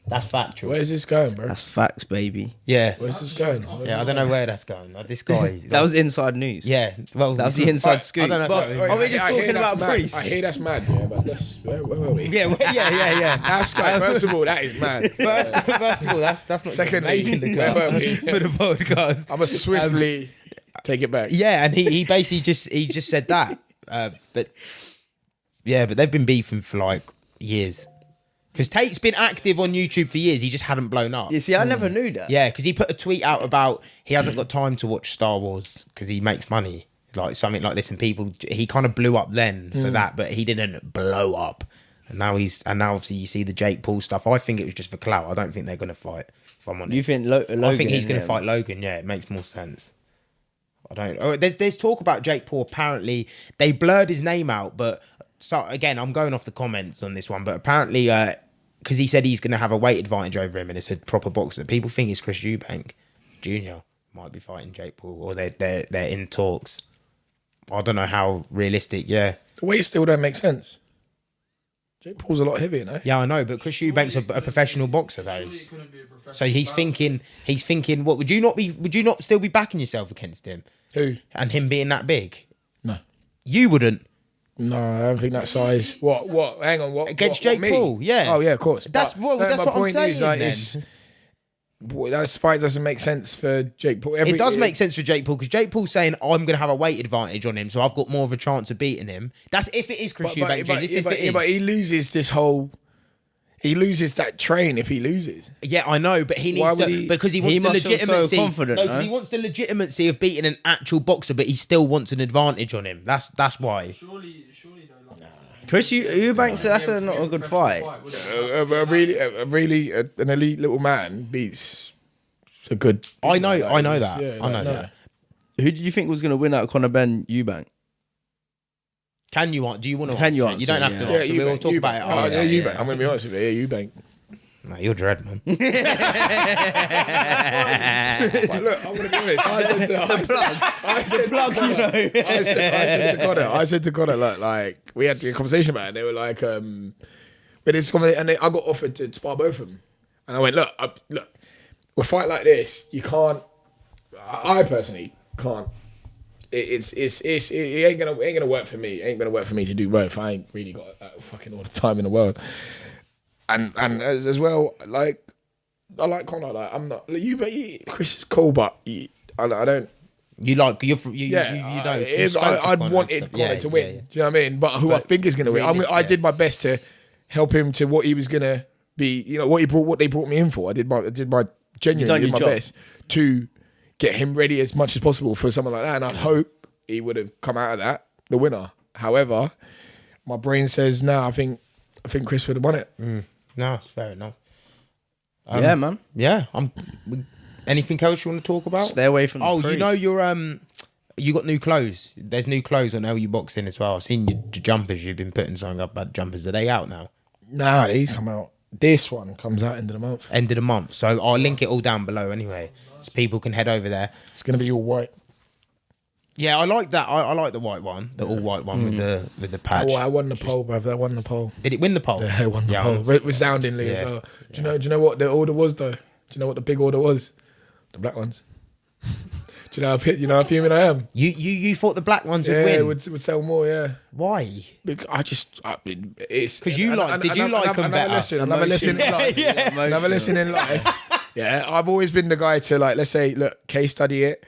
That's factual. Where's this going, bro? That's facts, baby. Yeah. Where's this going? Yeah, I don't know where that's going. Like, this guy. That was inside news. Yeah. Well, That was the inside scoop. I don't know. But If that was- are we just I hear talking that's about mad. priests? I hear that's mad, yeah, but that's where were we? yeah. That's like, first of all, that is mad. First of all, that's not Secondly, making the where cut were we? for the podcast. I'm gonna swiftly take it back. Yeah, and he basically just said that. But they've been beefing for like years. Because Tate's been active on YouTube for years. He just hadn't blown up. You see, I never knew that. Yeah, because he put a tweet out about he hasn't got time to watch Star Wars because he makes money, like something like this, and he kind of blew up then for that, but he didn't blow up. And now obviously you see the Jake Paul stuff. I think it was just for clout. I don't think they're gonna fight. If I'm honest, You think Logan? I think he's gonna fight Logan. Yeah, it makes more sense. I don't. Oh, there's talk about Jake Paul. Apparently, they blurred his name out, but so again, I'm going off the comments on this one, but apparently, because he said he's going to have a weight advantage over him, and it's a proper boxer. People think it's Chris Eubank Jr. might be fighting Jake Paul, or they're in talks. I don't know how realistic. Yeah, The weight still don't make sense. Jake Paul's a lot heavier, no? yeah, I know, but Chris Eubank's a professional boxer, though. Surely it couldn't be a professional So he's thinking. What would you not still be backing yourself against him Who? and him being that big? No. You wouldn't. No, I don't think that size. What? Hang on. What? Against what, Jake me? Paul, yeah. Oh, yeah, of course. That's But what my I'm point saying. is, like, Then. that fight doesn't make sense for Jake Paul. It does make sense for Jake Paul because Jake Paul's saying I'm going to have a weight advantage on him, so I've got more of a chance of beating him. That's if it is Chris Eubank Jr. This if it is. But he loses this whole. He loses that train if he loses. Yeah, I know, but he Why needs would to he- because he He wants the must feel so legitimacy. confident, No, no? 'cause he wants the legitimacy of beating an actual boxer, but he still wants an advantage on him. That's why. Surely though, like, Chris Eubanks, that's not a good fight. An elite little man beats a good. I know like, that. yeah, I know like, that. Who did you think was going to win out of Conor Benn Eubank? Can you answer? Do you want to? Can you answer? You don't answer, have to. yeah. answer. Eubank, We'll talk Eubank. about it. Oh, yeah, Eubank. I'm going to be honest with you. Yeah, Eubank. No, you're dread, man. But look, I'm going to be honest. I said to Conor, look, like, we had a conversation about it. And they were like, but this conversation, and I got offered to spar both of them. And I went, look, a fight like this, you can't. I personally can't. It ain't gonna work for me. It ain't gonna work for me to do both. I ain't really got fucking all the time in the world. And as well, like, I like Conor. Like, I'm not Chris is cool, but I don't. You like you don't. I'd wanted Conor to win. Yeah. Do you know what I mean? But who I think is gonna win. I did my best to help him to what he was gonna be. You know what they brought me in for. I did my genuinely my best to get him ready as much as possible for something like that. And I hope he would have come out of that the winner. However, my brain says no. I think Chris would have won it. No, it's fair enough. Yeah, man. Yeah. Anything else you want to talk about? Stay away from the Oh, you priest. know you got new clothes. There's new clothes on LU Boxing as well. I've seen your jumpers. You've been putting something up about jumpers. Are they out now? Nah, these come out. This one comes out end of the month. End of the month. So I'll link it all down below anyway, so people can head over there. It's gonna be all white. Yeah, I like that. I like the white one, the all white one with the patch. Oh, I won the poll, bruv. I won the poll. Did it win the poll? Yeah, I won the poll. Resoundingly as well. Do you know what the order was though? Do you know what the big order was? The black ones. Do you know how fuming I am? You thought the black ones would Yeah, win? it would sell more. Yeah. Why? Because it's 'Cause you like- did you like 'em better? Another lesson in life. Yeah. Another lesson in life. Yeah, I've always been the guy to, like, let's say, look, case study it,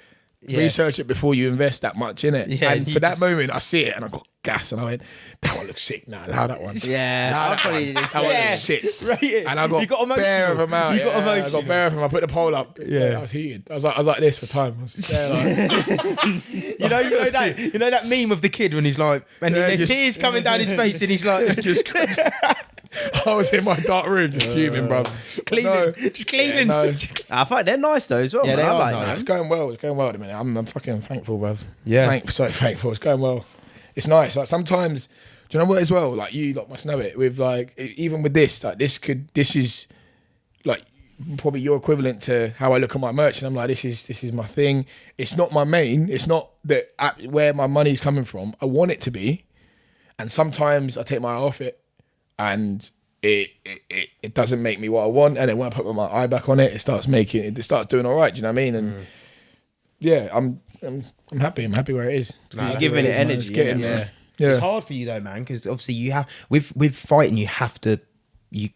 research it before you invest that much in it. Yeah, and you for that just- moment, I see it and I got gas and I went, that one looks sick. Nah, that one. Yeah, Nah, I'll that probably one, just that one say- looks sick. Right. And I got, You got emotional. bare of them out. You got I emotional. got bare of them. I put the poll up. Yeah, I was heated. I was like this for time. I was there like, You know that meme of the kid when he's like, and Yeah, there's just- tears coming down his face, and he's like, I was in my dark room just fuming, bro. cleaning, just cleaning. No, I find they're nice though as well. Yeah, man. they I are like nice. them. it's going well. It's going well at the minute. I'm fucking thankful, bruv. Yeah. Sorry, thankful. It's going well. It's nice. Like sometimes, do you know what as well? Like you lot must know it. With like even with this, like this is like probably your equivalent to how I look at my merch, and I'm like, this is my thing. It's not my main. It's not that where my money's coming from. I want it to be, and sometimes I take my eye off it, and it doesn't make me what I want. And then when I put my eye back on it, it starts doing all right. Do you know what I mean? And yeah, I'm happy. I'm happy where it is. You're giving it energy. It's getting innit, man? there. Yeah. It's hard for you though, man, because obviously you have with fighting, you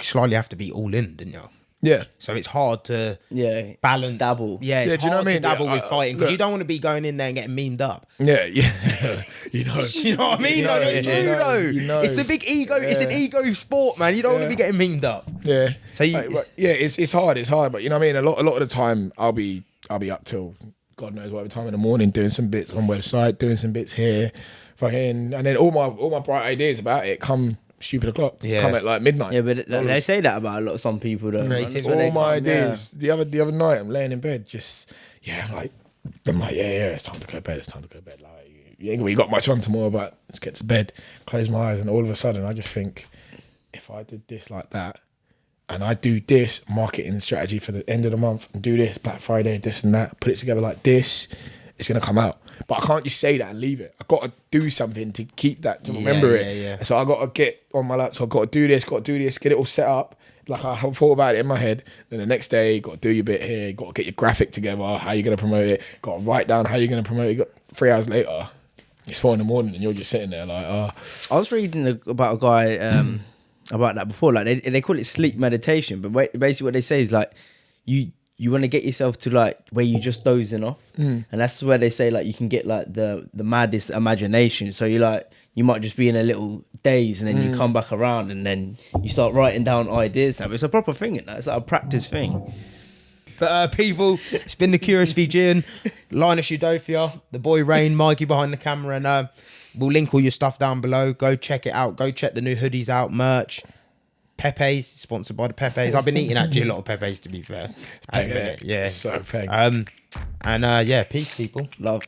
slightly have to be all in, didn't you? Yeah. So it's hard to Yeah. balance. Dabble. Yeah, it's Yeah, do you know hard what I to mean? dabble Yeah, with fighting because look. you don't want to be going in there and getting memed up. Yeah. You know. You know what I mean? You know, No, it's you true know, though. you know. It's the big ego. It's an Yeah. ego sport, man. You don't want to Yeah. be getting memed up. Yeah. So you- but yeah, it's hard. It's hard. But you know what I mean? A lot of the time, I'll be up till God knows whatever time in the morning doing some bits on website, doing some bits here, fucking, and then all my bright ideas about it come stupid o'clock. Yeah. Come at like midnight. Yeah, but they say that about a lot of some people though. man. Creative. That's where they All my come, yeah. ideas. The other night, I'm laying in bed, just I'm like, it's time to go to bed. It's time to go to bed. Like, you ain't really got much on tomorrow, but just get to bed, close my eyes, and all of a sudden, I just think, if I did this like that, and I do this marketing strategy for the end of the month, and do this Black Friday, this and that, put it together like this, it's gonna come out. But I can't just say that and leave it. I got to do something to keep that, to remember it. Yeah. So I got to get on my laptop, got to do this, get it all set up. Like I thought about it in my head. Then the next day, got to do your bit here, got to get your graphic together, how you're going to promote it, got to write down how you're going to promote it. Got 3 hours later, it's 4 a.m. and you're just sitting there like, I was reading about a guy about that before. Like they call it sleep meditation, but basically what they say is like you want to get yourself to like where you just dozing off, and that's where they say like you can get like the maddest imagination. So you might just be in a little daze, and then you come back around, and then you start writing down ideas. Now it's a proper thing. It's like a practice thing. But people, it's been the Curious Fijian, Linus Udofia, the boy Rain, Mikey behind the camera, and we'll link all your stuff down below. Go check it out. Go check the new hoodies out, merch. Pepe's, sponsored by the Pepe's. I've been eating actually a lot of Pepe's, to be fair. Pepe. Yeah. So peg. And peace, people. Love.